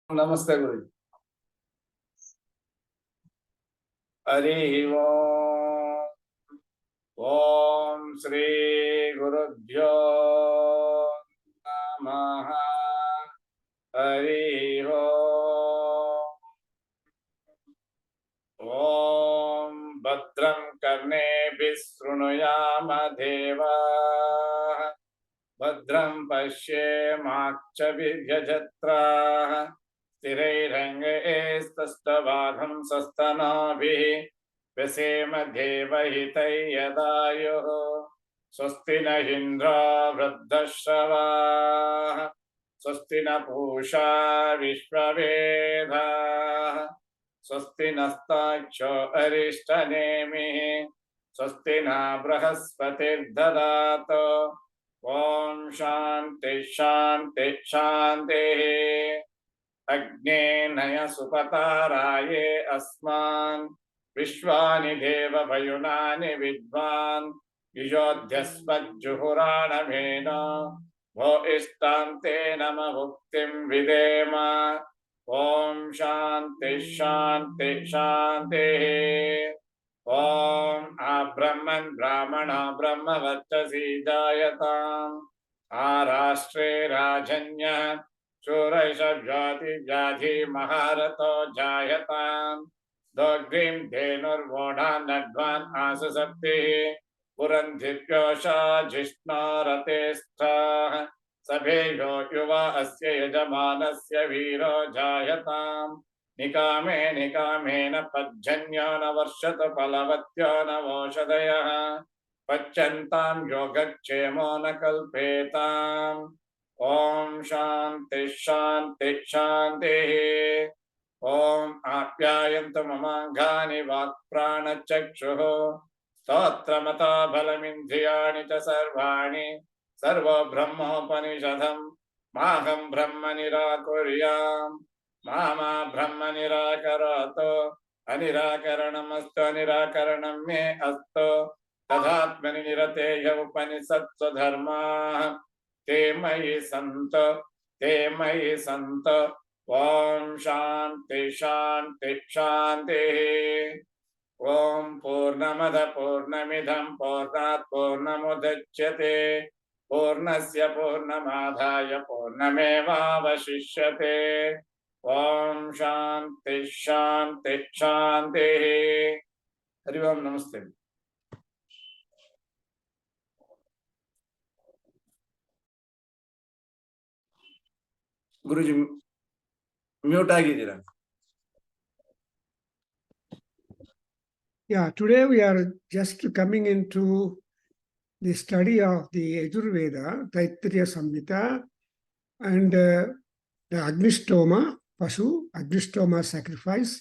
नमस्ते गुरु। हरि ओम श्री गुरुभ्यो नमः। हरि ओम भद्रं कर्णेभिः शृणुयाम देवाः, भद्रं पश्येमाक्षभिर्यजत्राः, स्थिरैरङ्गैस्तस्तवाघं सस्तनाभिः व्यसेम देवहितै यदायुः। स्वस्ति न इन्द्रो वृद्धश्रवाः, स्वस्ति न पूषा विश्ववेदाः, स्वस्ति नस्ताक्षो अरिष्टनेमिः, स्वस्ति न बृहस्पतिर्ददातु। ओम शांति शांति शांति। अग्ने नय सुपताराये अस्मान् विश्वानि देव भयुनानि विद्वान् युजोध्यस्मज्जुहुराणमेन वो इष्टान्ते नम भुक्तिं विदेम। ओम शांति शांति शांति। ओम आब्रह्मन् ब्राह्मणो ब्रह्मवर्चसी जायताम्, आराष्ट्रे राजन्यः शूरैषव्याधि व्याधि महारथो जायताम्, दोग्रीं धेनुर्वोढान् नड्वान् आसु सप्तिः पुरन्धिर्योषा जिष्णो रते स्थाः, सभेयो युवा अस्य यजमानस्य वीरो जायताम्, निकामे निकामेन पज्जन्यो न वर्षत फलवत्यो न वोषधयः, पच्यन्तां योगक्षेमो न कल्पेताम्। ओम शांति शांति शांतिः। ओम आप्यायन्तु ममाङ्गानि वाक्प्राणचक्षुः, स्तोत्रमतो बलमिन्द्रियाणि च सर्वाणि, सर्वो ब्रह्मोपनिषदम् माहं ब्रह्म निराकुर्याम्, मामा ब्रह्म निराकरोतु, अनिराकरणमस्तु अनिराकरणं मे अस्तु, तथात्मनि निरतेय उपनिषत्सु धर्माः ते मयि सन्तु ते मयि सन्तु। ओम शांति शांति शांतिः। ओम पूर्णमद पूर्णमिदं पूर्णात् पूर्णमुदच्यते, पूर्णस्य पूर्णमादाय पूर्णमेवावशिष्यते। ओम शांति शांति शांतिः। हरि ओम। नमस्ते गुरुजी, म्यूट ಆಗಿದ್ದೀರಾ? Yeah, today we are just coming into the study of the Yajurveda Taittiriya Samhita and the Agnishtoma, Pasu, Agnishtoma sacrifice.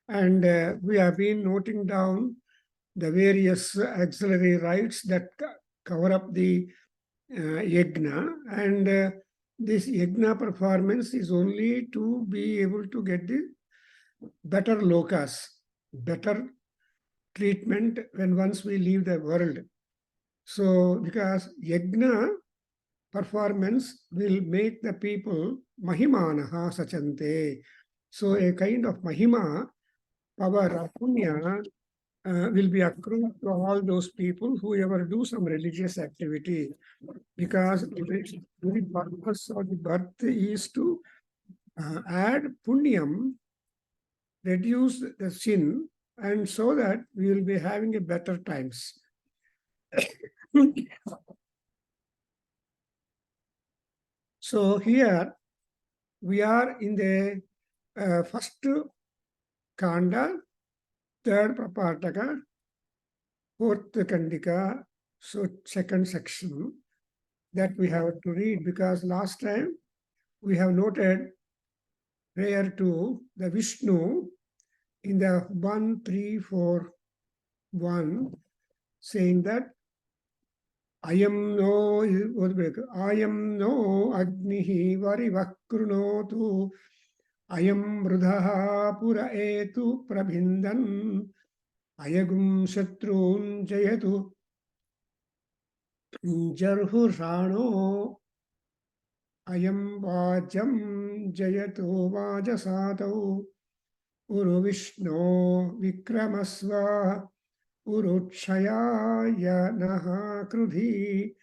And we have been noting down the various auxiliary rites that cover up the yajna. And this yajna performance is only to be able to get the better lokas, better treatment when once we leave the world. So, because yajna performance will make the people mahimanaha sachante. So, a kind of mahima, power, punya will be accrued to all those people who ever do some religious activity. Because the very purpose of the birth is to add punyam, reduce the sin, and so that we will be having a better times. So here we are in the first kanda, third prapataka, fourth kandika, so second section that we have to read, because last time we have noted prayer to the Vishnu in the 1-3-4-1, saying that Ayam no agnihi varivakkrunotu, Ayam mrudaha pura etu prabhindan, Ayagum shatrun jayatu jarhurano Ayam Vajam Jayato Vajasatau Uru Vishno Vikramasva Urukshayaya Naha Krudhi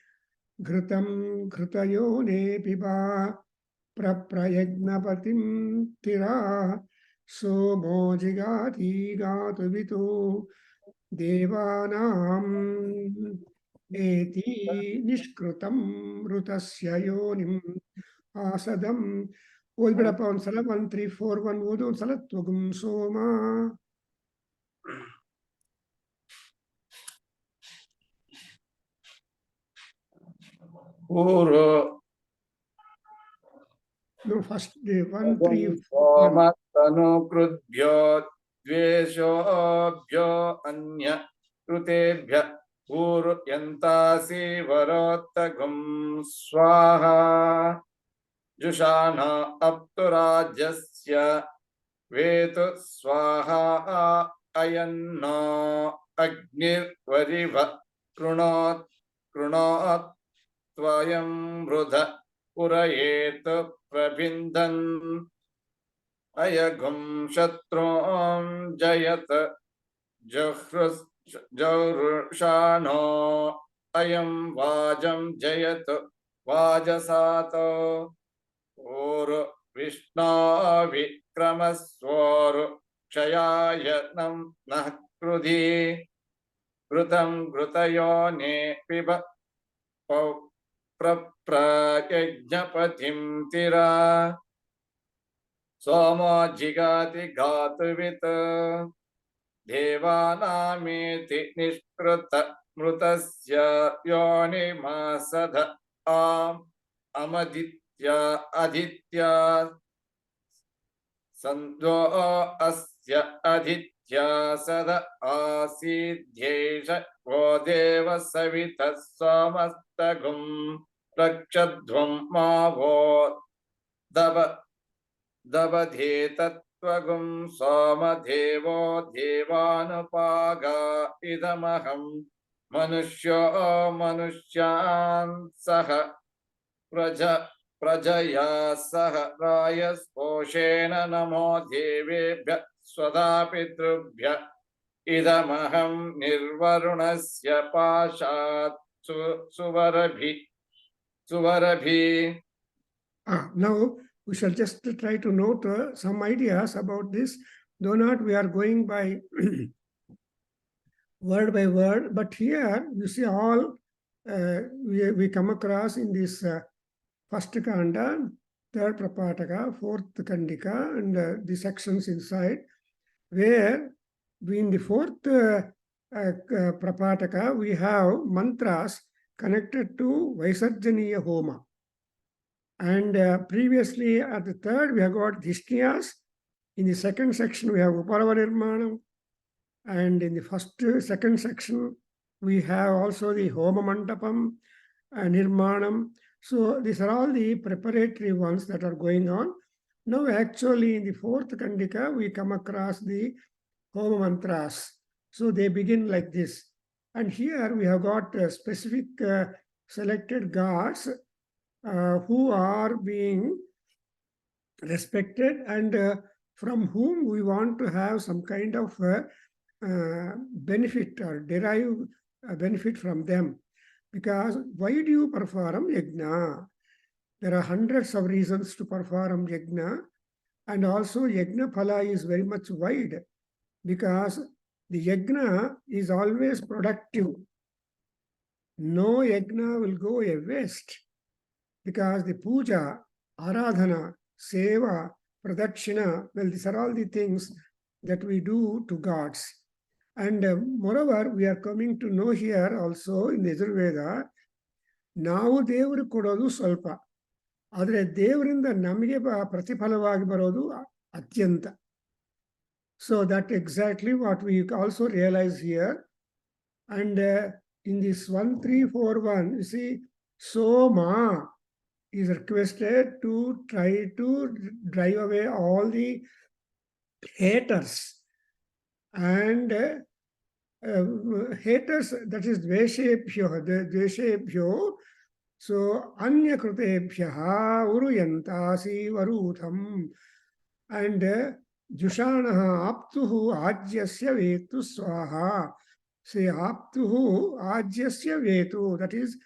Ghrutam Ghrutayone Piba Praprayagnapatim Tira Somo Jigati Gatuvitu Devanam Eti Nishkrutam Rutasya Yonim Asadam. Olbidappa onsala 1 3 4 1 ಓದು ಒಂದ್ಸಲ ತ್ವಗುಂ ಸೋಮ. ಊರು No, first 1 3 1. सोमस्तनु कृद्भ्यो द्वेषोभ्यो अन्य कृतेभ्य पूर्यन्तासि वरोत्तगुं स्वाहा जुषाण अप्तुराज्यस्य वेतु स्वाहा अयन्नो अग्निर्वरिव कृणोत् त्वयं मृध पुरयेत प्रभिन्दन् अयगुं शत्रूं जयत जौरुषाणो अयं वाजं जयत वाजसातो ओरु विष्णो विक्रमस्वोरु क्षयाय नः कृधि घृतं घृतयोने पिब प्रयज्ञपतिं तिरा सोमो जिगाति घातुवित् देवानामेति निष्कृत मृतस्य योनिमासद अमदित्या अदित्या सन्दो अस्य अदित्या सद आसीद्येष वो देव सवितः सोमस्तगुं रक्षध्वं मा वो दबधेतत्वगुं सोमदेवो देवानुपागा इदमहं मनुष्यो मनुष्यान् सह प्रजया सह रायस्पोषेण नमो देवेभ्य स्वधा पितृभ्य इदमहं निर्वरुणस्य पाशात् सुवरभि. Now we shall just try to note some ideas about this, though not we are going by word by word, but here you see all we come across in this first kanda, third prapataka, fourth kandika, and the sections inside, where in the fourth prapataka we have mantras connected to Vaisarjaniya Homa. And previously at the third we have got Dhishtiyas. In the second section we have Uparava Nirmanam. And in the second section we have also the Homa Mandapam, Nirmanam. So these are all the preparatory ones that are going on. Now actually in the fourth Kandika we come across the Homa Mantras. So they begin like this. And here we have got specific selected gods who are being respected and from whom we want to have some kind of benefit or derive a benefit from them. Because why do you perform yajna? There are hundreds of reasons to perform yajna, and also yajna phala is very much wide because the yajna is always productive. No yajna will go a waste because the puja, aradhana, seva, pradakshina, well, these are all the things that we do to gods. And moreover, we are coming to know here also in the Yajurveda, ನಾವು ದೇವರು ಕೊಡೋದು ಸ್ವಲ್ಪ, ಆದರೆ ದೇವರಿಂದ ನಮಗೆ ಪ್ರತಿಫಲವಾಗಿ ಬರೋದು ಅತ್ಯಂತ. So that exactly what we also realize here. And in this 1341, you see, Soma is requested to try to drive away all the haters. And haters, that is dveshebhyo. The dveshebhyo So, Anya Krutebhyaha Uruyantasi Varutham. And Jushanaha Aptuhu Ajyasya Vetu Swaha. Say Aptuhu Ajyasya Vetu. That is,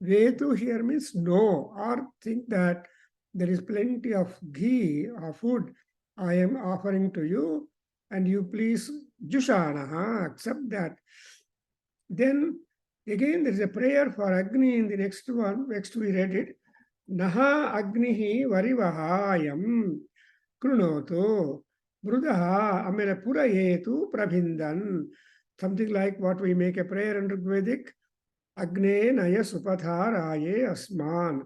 Vetu here means no, or think that there is plenty of ghee or food I am offering to you, and you please Jushanaha, accept that. Then again there is a prayer for Agni in the next one. Next we read it. Naha Agnihi Varivahayam Krunoto Brudaha Amena Purayetu Prabhindan. Something like what we make a prayer under Vedic. Agne Naya Supatharaye Asman.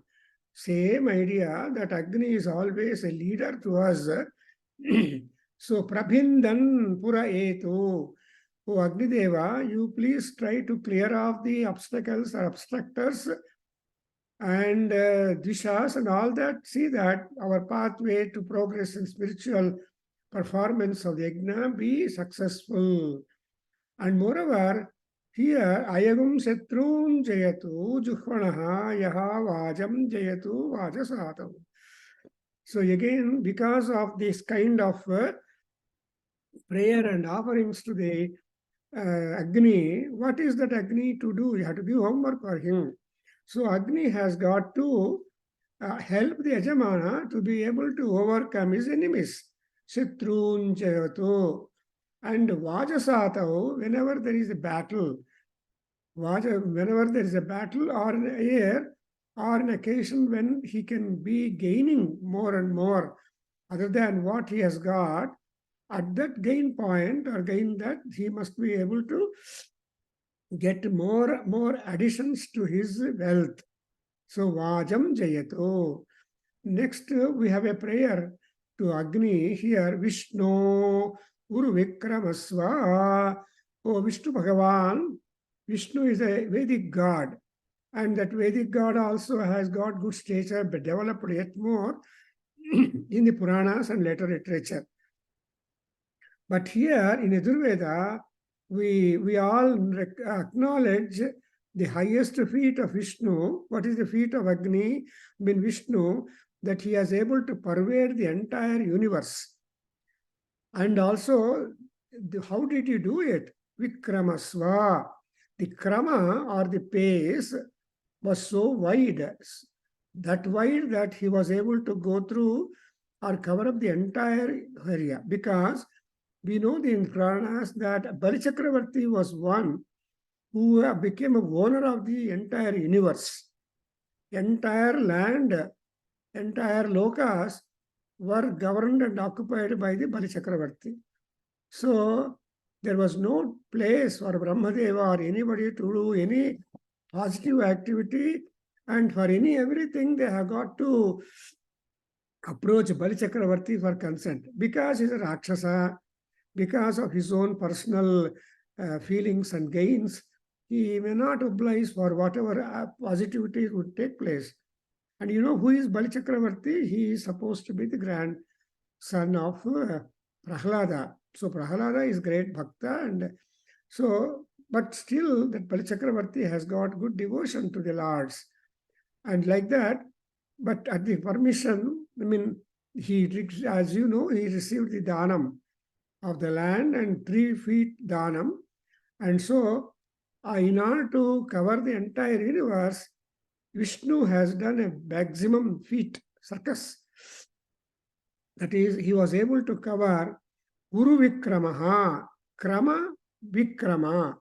Same idea that Agni is always a leader to us. So Prabhindan Purayetu. Oh Agnideva, you please try to clear off the obstacles or obstructors and dishas and all that. See that our pathway to progress in spiritual performance of the yajna be successful. And moreover, here ayagam shatrun jayatu juhvanaha yaha vajam jayatu vajasatam. So again, because of this kind of prayer and offerings to the Agni, what is that Agni to do? You have to give homework for him. So Agni has got to help the Yajamana to be able to overcome his enemies. Shatrun Jayatu. And Vajasatahu, whenever there is a battle, whenever there is a battle or an air or an occasion when he can be gaining more and more other than what he has got, at that gain point or gain that, he must be able to get more additions to his wealth. So Vajam Jayato. Next, we have a prayer to Agni here. Vishnu Uru Vikramasva. Oh, Vishnu Bhagavan. Vishnu is a Vedic god. And that Vedic god also has got good stature, but developed yet more in the Puranas and later literature. But here in Yajurveda, we all acknowledge the highest feat of Vishnu. What is the feat of Agni? I mean Vishnu, that he is able to pervade the entire universe. And also, how did he do it? Vikramasva. The krama or the pace was so wide, that wide that he was able to go through or cover up the entire area. Because we know in Puranas that Balichakravarti was one who became a owner of the entire universe. Entire land, entire lokas were governed and occupied by the Balichakravarti. So there was no place for Brahmadeva or anybody to do any positive activity, and for everything they have got to approach Balichakravarti for consent, because he's a Rakshasa, because of his own personal feelings and gains. He may not oblige for whatever positivity would take place. And you know who is Balichakravarti? He is supposed to be the grandson of Prahlada. So Prahlada is great bhakta, and so, but still that Balichakravarti has got good devotion to the Lords. And like that, but at the permission, I mean, he, as you know, he received the Dhanam of the land and 3 feet Dhanam. And so, in order to cover the entire universe, Vishnu has done a maximum feat, circus. That is, he was able to cover Uru Vikramaha, Krama Vikrama.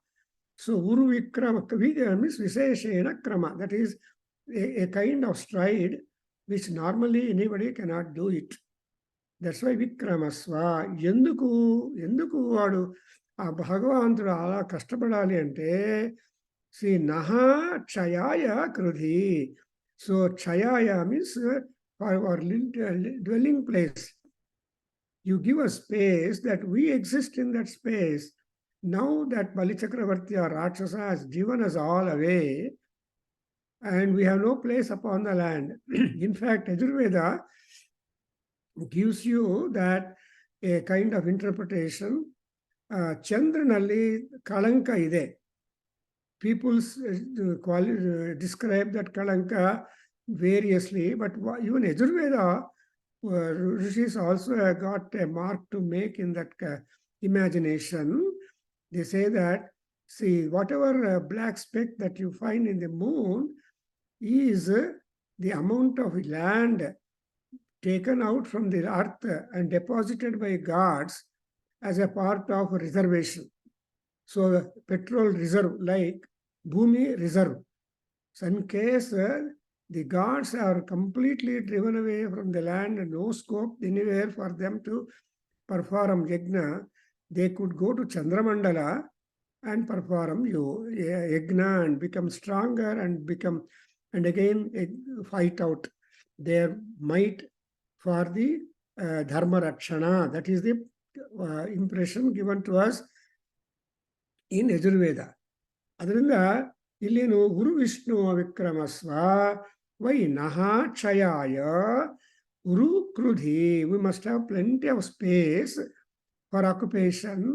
So Uru Vikrama means Viseshena Krama. That is a kind of stride which normally anybody cannot do it. That's why Vikramasva. Yenduku vaadu ఆ భగవంతుడు అలా కష్టపడాలి అంటే శ్రీ నహా క్షయాయ కృధి. So క్షయాయ means for our dwelling place. You give a space that we exist in that space. Now that Balichakravarti or Rakshasa has driven us all away, and we have no place upon the land. In fact, Yajurveda gives you that a kind of interpretation. Chandranalli kalanka ide. people describe that Kalanka variously, but even Yajurveda, Rishis also got a mark to make in that imagination. They say that, see, whatever black speck that you find in the moon is the amount of land taken out from the earth and deposited by gods as a part of a reservation. So the petrol reserve, like Bhumi reserve. So in case the gods are completely driven away from the land and no scope anywhere for them to perform yajna, they could go to Chandramandala and perform yajna and become stronger and again fight out their might for the dharma rakshana. That is the impression given to us in Yajurveda. ಅದರಿಂದ ಇಲ್ಲೇನು ಗುರು ವಿಷ್ಣು ವಿಕ್ರಮಸ್ವ ವೈ ನಹ ಕ್ಷಯಾಯ ಗುರು ಕೃಧಿ. We must have plenty of space for occupation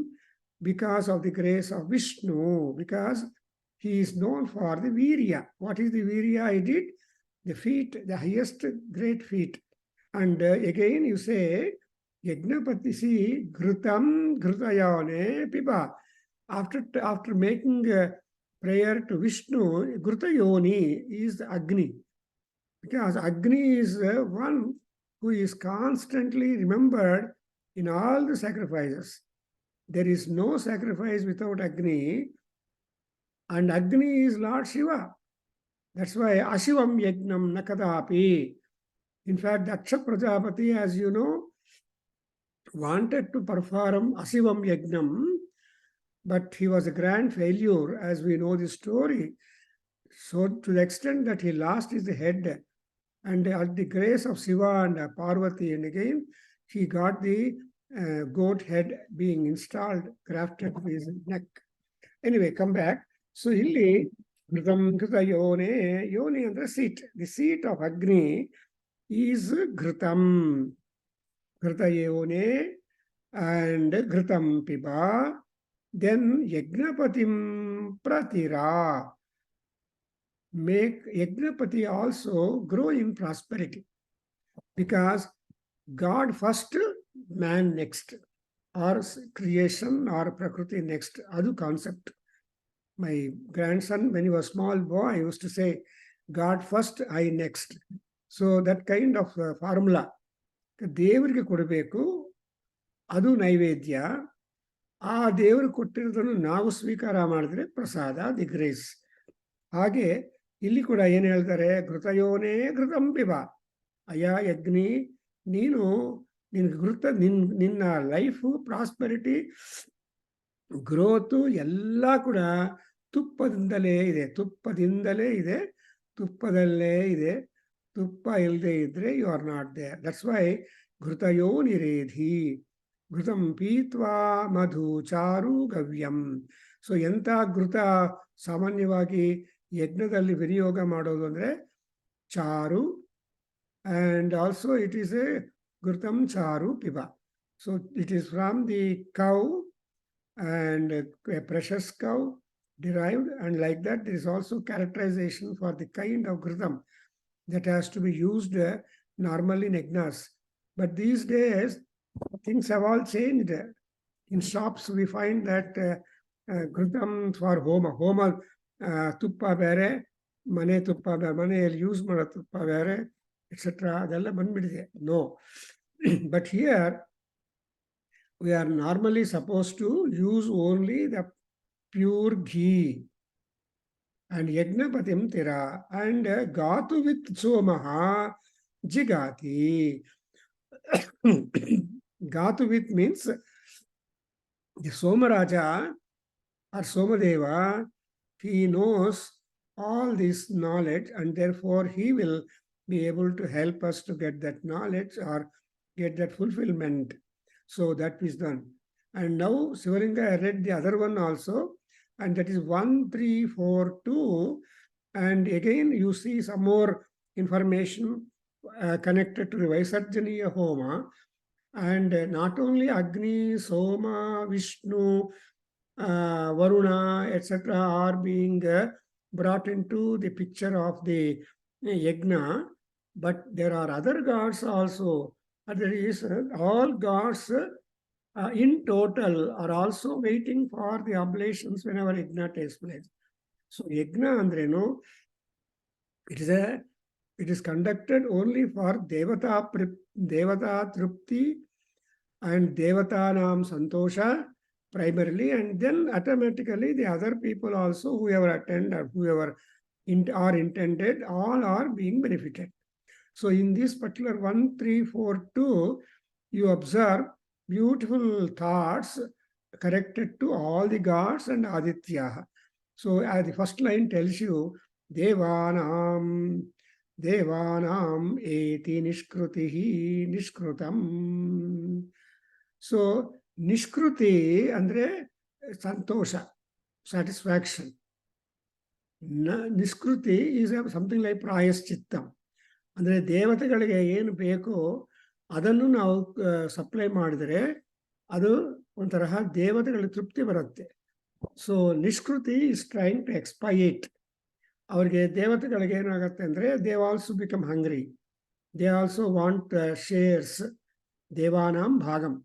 because of the grace of Vishnu, because he is known for the virya. What is the virya he did? The feat, the highest great feat. And again you say, Yagnapati, see, Ghrutam Ghrutayane Piba. After making prayer to Vishnu, Ghrutayoni is Agni. Because Agni is one who is constantly remembered in all the sacrifices. There is no sacrifice without Agni, and Agni is Lord Shiva. That's why Ashivam Yagnam Nakadapi. In fact, Daksha Prajapati, as you know, wanted to perform Ashivam Yagnam, but he was a grand failure, as we know the story. So to the extent that he lost his head, and at the grace of Shiva and Parvati, and again, he got the goat head being installed, grafted to his neck. Anyway, come back. So illi Ghrutam Ghruta Yone, Yoni and the seat. The seat of Agni is Ghrutam. Ghruta Yone and Ghrutam Piba. Then Yagnapatim Pratira. Make Yagnapati also grow in prosperity. Because God first, man next, or creation or Prakriti next. Adu concept. My grandson, when he was small boy, used to say, God first, I next. So that kind of formula. ದೇವರಿಗೆ ಕೊಡಬೇಕು, ಅದು ನೈವೇದ್ಯ. ಆ ದೇವರು ಕೊಟ್ಟಿರೋದನ್ನು ನಾವು ಸ್ವೀಕಾರ ಮಾಡಿದ್ರೆ ಪ್ರಸಾದ, ದಿ ಗ್ರೇಸ್. ಹಾಗೆ ಇಲ್ಲಿ ಕೂಡ ಏನು ಹೇಳ್ತಾರೆ, ಘೃತಯೋನೇ ಘೃತಂಪಿಬ. ಅಯ್ಯ ಯಜ್ಞಿ, ನೀನು ನಿನ್ನ ಲೈಫು, ಪ್ರಾಸ್ಪರಿಟಿ, ಗ್ರೋತು ಎಲ್ಲ ಕೂಡ ತುಪ್ಪದಿಂದಲೇ ಇದೆ. ತುಪ್ಪದಲ್ಲೇ ಇದೆ. ತುಪ್ಪ ಇಲ್ಲದೆ ಇದ್ರೆ you are not there. That's why ಘೃತಯೋ ನಿರೇಧಿ. ಘೃತಂ ಪೀತ್ವಾ ಮಧು ಚಾರು ಗವ್ಯಂ. ಸೊ ಎಂಥ ಘೃತ ಸಾಮಾನ್ಯವಾಗಿ ಯಜ್ಞದಲ್ಲಿ ವಿನಿಯೋಗ ಮಾಡೋದು ಅಂದರೆ ಚಾರು, and also it is a Ghrutam Charu Piba. So it is from the cow, and a precious cow derived, and like that there is also characterization for the kind of Ghrutam that has to be used normally in yajnas. But these days things have all changed. In shops we find that Ghrutam for homa tuppa bere, mane tuppa bere, maneyalli use mado tuppa bere, etc. ಅದೆಲ್ಲ ಬಂದ್ಬಿಟ್ಟಿದೆ. No. But here we are normally supposed to use only the pure ghee. And Yagnapatim Tira, and Gatu with Somaha Jigati. Gatu with means the Somaraja or Somadeva, he knows all this knowledge, and therefore he will be able to help us to get that knowledge or get that fulfillment. So that is done. And now Sivalinga read the other one also, and that is 1342. And again you see some more information connected to the Vaisarjaniya Homa. And not only Agni, Soma, Vishnu, Varuna, etc., are being brought into the picture of the yajna. But there are other gods also. There is all gods in total are also waiting for the oblations whenever yajna takes place. So yajna andrenu, it is conducted only for devata trupti and devatanam santosha primarily, and then automatically the other people also, whoever attend or whoever are intended, all are being benefited. So in this particular 1342, you observe beautiful thoughts connected to all the gods and Aditya. So the first line tells you, Devanam eti nishkrutihi nishkrutam. So nishkruti andre santosha, satisfaction. Nishkruti is something like prayaschittam. ಅಂದರೆ ದೇವತೆಗಳಿಗೆ ಏನು ಬೇಕೋ ಅದನ್ನು ನಾವು supply ಮಾಡಿದರೆ ಅದು ಒಂಥರಹ ದೇವತೆಗಳಿಗೆ ತೃಪ್ತಿ ಬರುತ್ತೆ. ಸೊ ನಿಷ್ಕೃತಿ ಇಸ್ ಟ್ರೈಂಗ್ ಟು ಎಕ್ಸ್ಪೈಟ್. ಅವ್ರಿಗೆ ದೇವತೆಗಳಿಗೆ ಏನಾಗುತ್ತೆ ಅಂದರೆ they also become hungry, they also want shares ದೇವಾನಾಂ ಭಾಗಂ.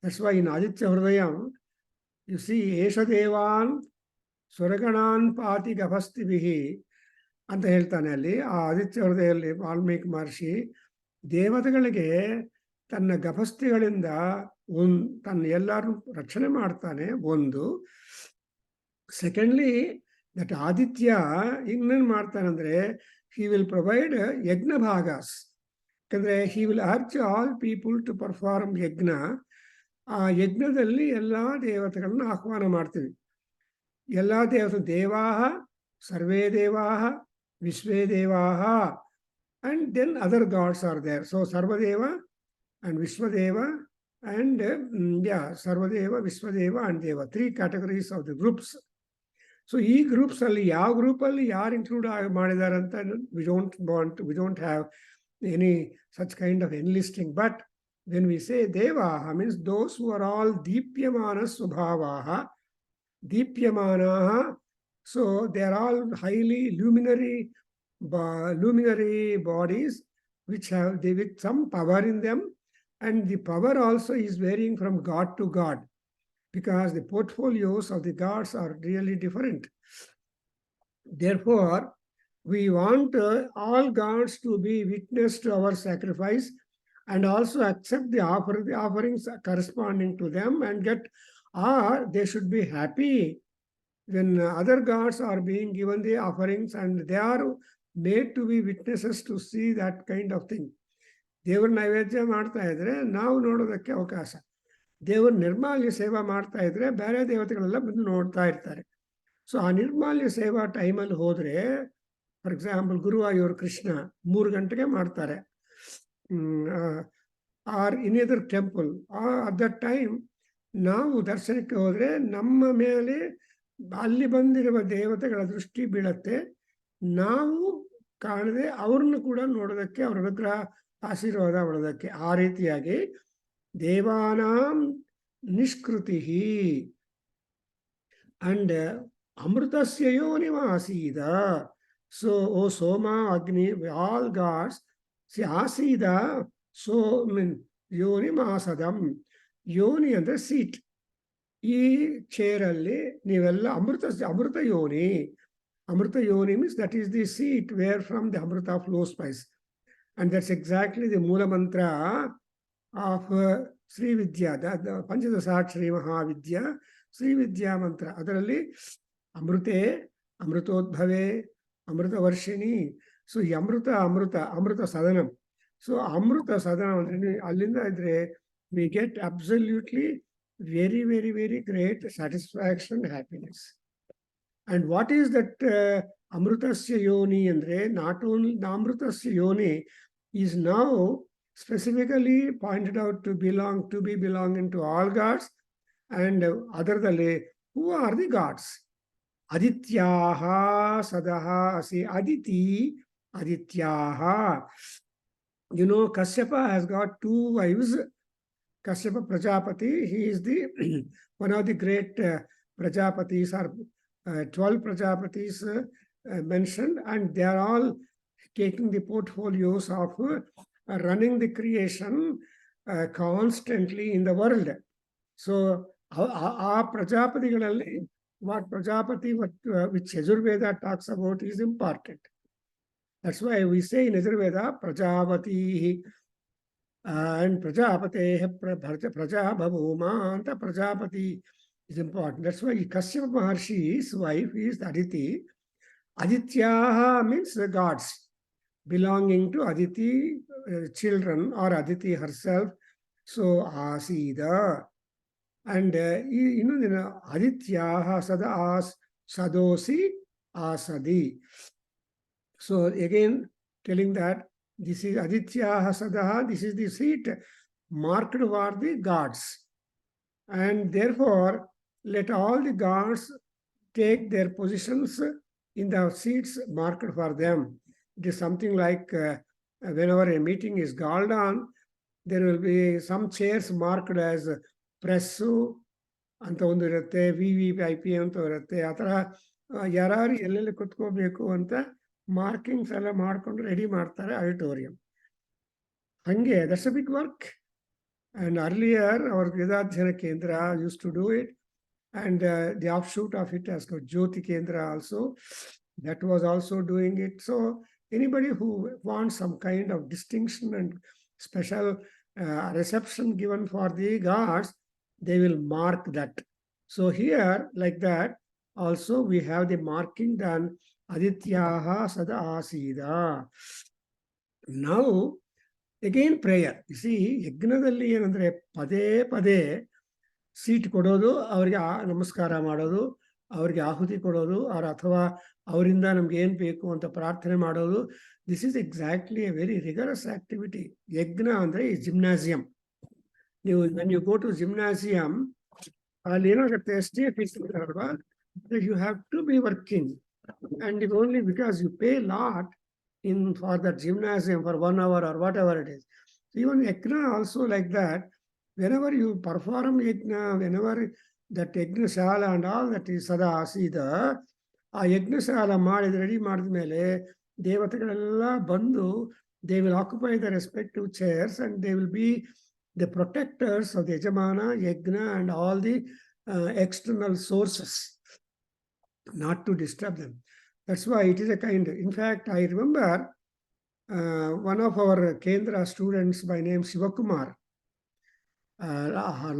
That's why in Aditya Hridaya you C ಏಷ ದೇವಾನ್ ಸ್ವರ್ಗಣಾನ್ ಪಾತಿ ಗಭಸ್ತಿಭಿಃ ಅಂತ ಹೇಳ್ತಾನೆ ಅಲ್ಲಿ. ಆ ಆದಿತ್ಯ ಹೃದಯದಲ್ಲಿ ವಾಲ್ಮೀಕಿ ಮಹರ್ಷಿ ದೇವತೆಗಳಿಗೆ ತನ್ನ ಗಭಸ್ತಿಗಳಿಂದ ತನ್ನ ಎಲ್ಲರೂ ರಕ್ಷಣೆ ಮಾಡ್ತಾನೆ. ಒಂದು. ಸೆಕೆಂಡ್ಲಿ, ದಟ್ ಆದಿತ್ಯ ಇನ್ನೇನು ಮಾಡ್ತಾನಂದ್ರೆ ಹಿ ವಿಲ್ ಪ್ರೊವೈಡ್ ಯಜ್ಞ ಭಾಗಾಸ್. ಯಾಕಂದ್ರೆ he will urge all people to perform yajna. ಆ ಯಜ್ಞದಲ್ಲಿ ಎಲ್ಲ ದೇವತೆಗಳನ್ನ ಆಹ್ವಾನ ಮಾಡ್ತೀವಿ. ಎಲ್ಲ ದೇವಾಹ ಸರ್ವೇ ದೇವಾಹ ವಿಶ್ವೇ ದೇವಾಹ, and then other gods are there. So Sarvadeva and Vishwadeva and Sarvadeva, Vishwadeva and Deva, three categories of the groups. So ಈ ಗ್ರೂಪ್ಸ್ ಅಲ್ಲಿ ಯಾವ ಗ್ರೂಪ್ ಅಲ್ಲಿ ಯಾರು ಇನ್ಕ್ಲೂಡ್ ಮಾಡಿದ್ದಾರೆ ಅಂತ we don't have any such kind of enlisting. But when we say Devaha, means those who are all Deepyamana Swabhavaha, Deepyamanaha. So they are all highly luminary bodies which have with some power in them, and the power also is varying from god to god because the portfolios of the gods are really different. Therefore, we want all gods to be witness to our sacrifice and also accept the offerings corresponding to them and they should be happy when other gods are being given the offerings and they are made to be witnesses to see that kind of thing. ದೇವ್ರ ನೈವೇದ್ಯ ಮಾಡ್ತಾ ಇದ್ರೆ ನಾವು ನೋಡೋದಕ್ಕೆ ಅವಕಾಶ. ದೇವ್ರ ನಿರ್ಮಾಲ್ಯ ಸೇವಾ ಮಾಡ್ತಾ ಇದ್ರೆ ಬೇರೆ ದೇವತೆಗಳೆಲ್ಲ ಬಂದು ನೋಡ್ತಾ ಇರ್ತಾರೆ. ಸೊ ಆ ನಿರ್ಮಾಲ್ಯ ಸೇವಾ ಟೈಮಲ್ಲಿ ಹೋದ್ರೆ, ಫಾರ್ ಎಕ್ಸಾಂಪಲ್ ಗುರುವಾಯೂರು ಕೃಷ್ಣ 3 ಗಂಟೆಗೆ ಮಾಡ್ತಾರೆ, or in other temple at that time ನಾವು ದರ್ಶನಕ್ಕೆ ಹೋದ್ರೆ ನಮ್ಮ ಮೇಲೆ ಅಲ್ಲಿ ಬಂದಿರುವ ದೇವತೆಗಳ ದೃಷ್ಟಿ ಬೀಳತ್ತೆ. ನಾವು ಕಾಣದೆ ಅವ್ರನ್ನು ಕೂಡ ನೋಡೋದಕ್ಕೆ, ಅವ್ರ ಅನುಗ್ರಹ ಆಶೀರ್ವಾದ ಮಾಡೋದಕ್ಕೆ. ಆ ರೀತಿಯಾಗಿ ದೇವಾನಾಂ ನಿಷ್ಕೃತಿ ಅಂಡ್ ಅಮೃತಸ್ಯ ಯೋನಿಮಾಸೀದ. ಸೊ ಓ ಸೋಮ ಅಗ್ನಿ, ಆಲ್ ಗಾಡ್ಸ್ ಆಸೀದ. ಸೊ ಯೋನಿಮಾಸದಂ, ಯೋನಿ ಅಂದ್ರೆ ಸೀಟ್. ಈ ಚೇರಲ್ಲಿ ನೀವೆಲ್ಲ ಅಮೃತ ಯೋನಿ. Amrita Yoni means that is the seat where from the Amrita flows spice. And that's exactly the Mula Mantra of Sri Vidya, the Panchadasakshari Mahavidya, Sri Vidya Mantra. Adaralli Amrute, Amrutodbhave, Amrita Varshini. So Amrita Sadanam. So Amrita Sadanam, allinda idre we get absolutely very, very, very great satisfaction, happiness. And what is that Amrutasya Yoni? Andre, not only the Amrutasya Yoni is now specifically pointed out to be belonging to all gods and other than who are the gods? Adityaha Sadaha Asi Adityaha. You know, Kashyapa has got 2 wives. Kashyapa Prajapati, he is the one of the great Prajapatis are 12 Prajapatis mentioned, and they are all taking the portfolios of running the creation constantly in the world. So, our Prajapatigalalli, what Prajapati, which Yajurveda talks about, is important. That's why we say in Yajurveda, Prajapati and Prajapate Prajabhavuma, and Prajapati is important. That's why Kashyapa Maharshi's wife is Aditi. Adityaha means the gods belonging to Aditi, children, or Aditi herself. So Asida. And Adityaha sada sadosi asadi. So again, telling that this is Adityaha sadaha, this is the seat marked for the gods. And therefore, let all the gods take their positions in the seats marked for them. It is something like whenever a meeting is called on, there will be some chairs marked as press ಅಂತ ಒಂದು ಇರುತ್ತೆ, VVIP ಅಂತ ಇರುತ್ತೆ. ಆ ಥರ ಯಾರು ಎಲ್ಲೆಲ್ಲಿ ಕುತ್ಕೋಬೇಕು ಅಂತ ಮಾರ್ಕಿಂಗ್ಸ್ ಎಲ್ಲ ಮಾಡ್ಕೊಂಡು ರೆಡಿ ಮಾಡ್ತಾರೆ ಆಡಿಟೋರಿಯಂ. ಹಂಗೆ that's a big work. And earlier, our Vedadhyayana Kendra used to do it, and the offshoot of it has got Jyoti Kendra also. That was also doing it. So anybody who wants some kind of distinction and special reception given for the gods, they will mark that. So here, like that, also we have the marking done, Adityaha Sada Asida. Now, again prayer. You see, ಯಜ್ಞದಲ್ಲಿ ಏನಂದ್ರೆ ಪದೇ ಪದೇ seat ಕೊಡೋದು, ಅವರಿಗೆ ನಮಸ್ಕಾರ ಮಾಡೋದು, ಅವರಿಗೆ ಆಹುತಿ ಕೊಡೋದು, ಅಥವಾ ಅವರಿಂದ ನಮ್ಗೆ ಏನ್ ಬೇಕು ಅಂತ ಪ್ರಾರ್ಥನೆ ಮಾಡೋದು. This is exactly A very rigorous activity. ಯಜ್ಞ ಅಂದ್ರೆ ಈ ಜಿಮ್ನಾಸಿಯಂ. ನೀವು when you go to gymnasium, ಅಲ್ಲಿ ಏನಾಗುತ್ತೆ, ಸ್ಟೇಟ್ ಅಲ್ವಾ, you have to be working, and if only because you pay lot in for the gymnasium for 1 hour or whatever it is. Even yajna also like that. Whenever you perform yajna, whenever that yajna shala and all that is sada asida, ಆ ಯಜ್ಞ ಶಾಲ ಮಾಡಿದ ready ಮಾಡಿದ ಮೇಲೆ ದೇವತೆಗಳೆಲ್ಲ ಬಂದು they will occupy the respective chairs, and they will be the protectors of the Yajamana, Yajna, and all the external sources, not to disturb them. That's why it is a kind. In fact, I remember one of our Kendra students by name Sivakumar.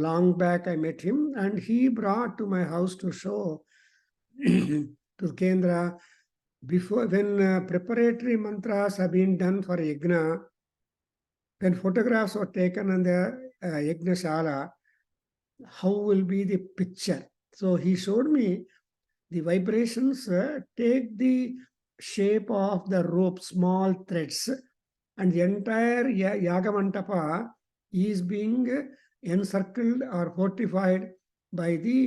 Long back I met him, and he brought to my house to show to Kendra before, when preparatory mantras have been done for Yajna, when photographs were taken on the Yajna Shala, how will be the picture? So he showed me the vibrations take the shape of the rope, small threads, and the entire Yagamantapa is being encircled or fortified by the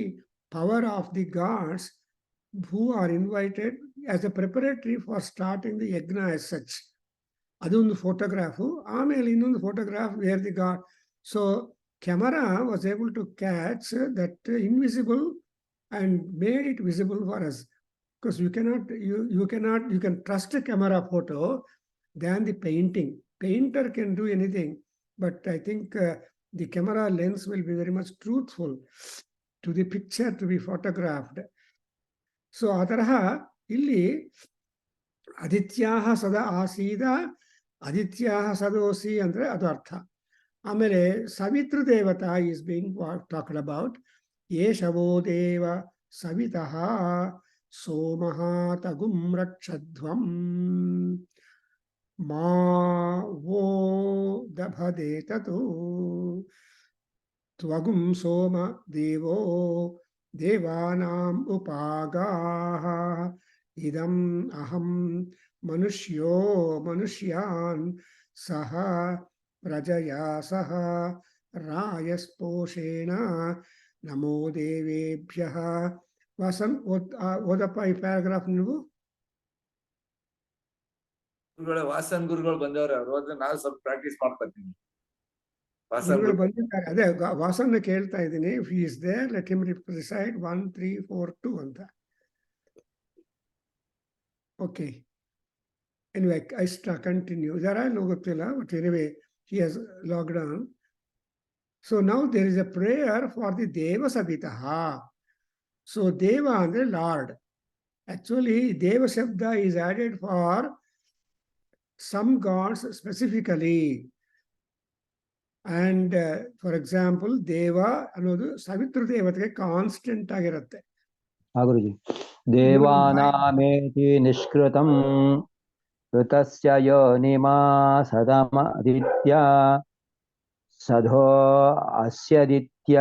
power of the gods who are invited as a preparatory for starting the Yajna as such. ಅದೊಂದು photograph. ಆಮೇಲೆ ಇನ್ನೊಂದು photograph where the god. So camera was able to catch that invisible and made it visible for us, because you can trust a camera photo than the painting. Painter can do anything, but I think the camera lens will be very much truthful to the picture to be photographed. So adaraha illi adityaha sada asida, adityaha sadosi andre adu artha. Amele savitru devata is being talked about. ಯೇಷವೋ ದೇವ ಸವಿತಃ ಸೋಮಃ ತಗುಂ ರಕ್ಷಧ್ವಂ ಮಾ ವೋ ದಭದೇತತು ತ್ವಗುಂ ಸೋಮ ದೇವೋ ದೇವಾನಾಂ ಉಪಾಗಾಃ ಇದಂ ಅಹಂ ಮನುಷ್ಯೋ ಮನುಷ್ಯಾನ್ ಸಹ ಪ್ರಜಯಾ ಸಹ ರಾಯಸ್ಪೋಷೇಣ ನಮೋ ದೇವೇಭ್ಯಃ. ವಾಸನ್ ಓದಪ್ಪ ಈ paragraph ನೀವು. ಗುರುಗಳೇ, ವಾಸನ್ ಗುರುಗಳು ಬಂದವ್ರೆ, ಅವ್ರು ಹೋದ್ರೆ ನಾವು ಸ್ವಲ್ಪ ಪ್ರಾಕ್ಟೀಸ್ ಮಾಡ್ಕೊತೀನಿ. ಗುರುಗಳು ಬಂದಿದ್ದಾರೆ. ಅದೇ ವಾಸನ್ನ ಕೇಳ್ತಾ ಇದ್ದೀನಿ. If he is there let him reside 1 3 4 2 ಅಂತ. Okay, anyway I continue. ಇದರ ಗೊತ್ತಿಲ್ಲ, but anyway he has logged on. So now there is a prayer for the Deva Savitah. So Deva ಅಂದ್ರೆ lord. Actually, Deva Shabda is added for some gods specifically. And for example, Deva ಅನ್ನೋದು ಸಾವಿತ್ರ ದೇವತೆಗೆ constant ಆಗಿರುತ್ತೆ. ಗುರುಜಿ, ದೇವಾನಾಮೇತಿ ನಿಷ್ಕೃತಂ ಋತಸ್ಯ ಯೋನಿಮಾ ಸದಮದಿತ್ಯ ಸಧೋ ಅಸ್ಯದಿತ್ಯ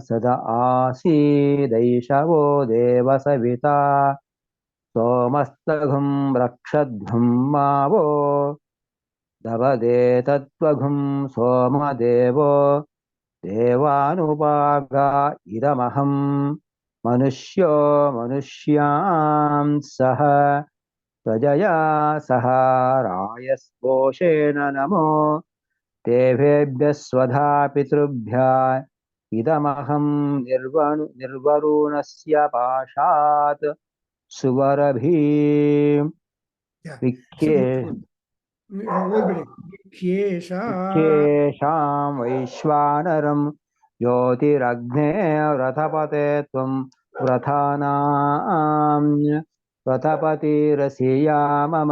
ಸದ ಆಸೀದೈಷವೋ ದೇವ Savita ಸೋಮಸ್ತಘಂ ರಕ್ಷಧ್ವಂ Mao ದವದೇ ತತ್ವಘಂ ಸೋಮದೇವೋ ದೇವಾನುಪಾಗ ಇದಮಹಂ ಮನುಷ್ಯೋ ಮನುಷ್ಯಾಂ ಸಹ ಪ್ರಜಯಾ ಸಹ ರಾಯಸ್ಪೋಷೇಣ ನಮೋ ದೇವೇಭ್ಯಃ ಸ್ವಧಾ ಪಿತೃಭ್ಯಃ ಇದಮಹಂ ನಿರ್ವರುಣಸ್ಯ ಪಾಶಾತ್ ಸುವರಭೀಂ ವಿಖ್ಯೇಷಾಂ ವೈಶ್ವಾನರಂ ಜ್ಯೋತಿರಗ್ನೇ ವ್ರತಪತೆ ತ್ವಂ ವ್ರತಾನಾಂ ವ್ರತಪತಿರಸಿಯಾ ಮಮ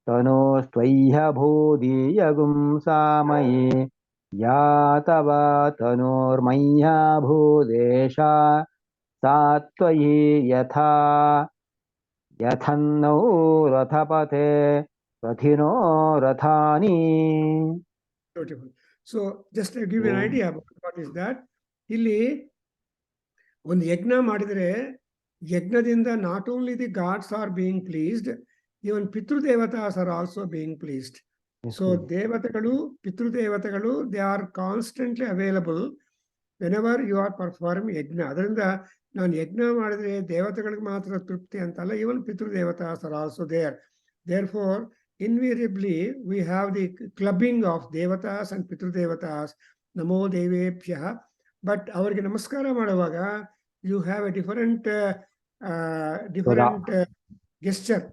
ತನುಸ್ತ್ವಯ್ಯ ಭೂದೀಯಗುಂ ಸಾಮಯಿ ಯಾ ತವ ತನುರ್ಮಯ್ಯ ಭೂದೇಶ ಸಾ ತ್ವಯಿ ಯಥಾ ಯಥನ್ನೌ ರಥಪತೆ ರಥಿನೋ ರಥಾನಿ. Beautiful. So just to give you an idea about what is that, ಇಲ್ಲಿ ಒಂದು ಯಜ್ಞ ಮಾಡಿದರೆ ಯಜ್ಞದಿಂದ not only the gods are being pleased, even pitrudevatas are also being pleased. So ದೇವತೆಗಳು, ಪಿತೃದೇವತೆಗಳು, they are constantly available whenever you are perform yajna. ಅದರಿಂದ ನಾನು ಯಜ್ಞ ಮಾಡಿದ್ರೆ ದೇವತೆಗಳಿಗೆ ಮಾತ್ರ ತೃಪ್ತಿ ಅಂತಲ್ಲ, even pitrudevatas are also there. Therefore invariably we have the clubbing of devatas and pitrudevatas, namo devebhyah. But avarge namaskara ಮಾಡುವಾಗ you have a different gesture.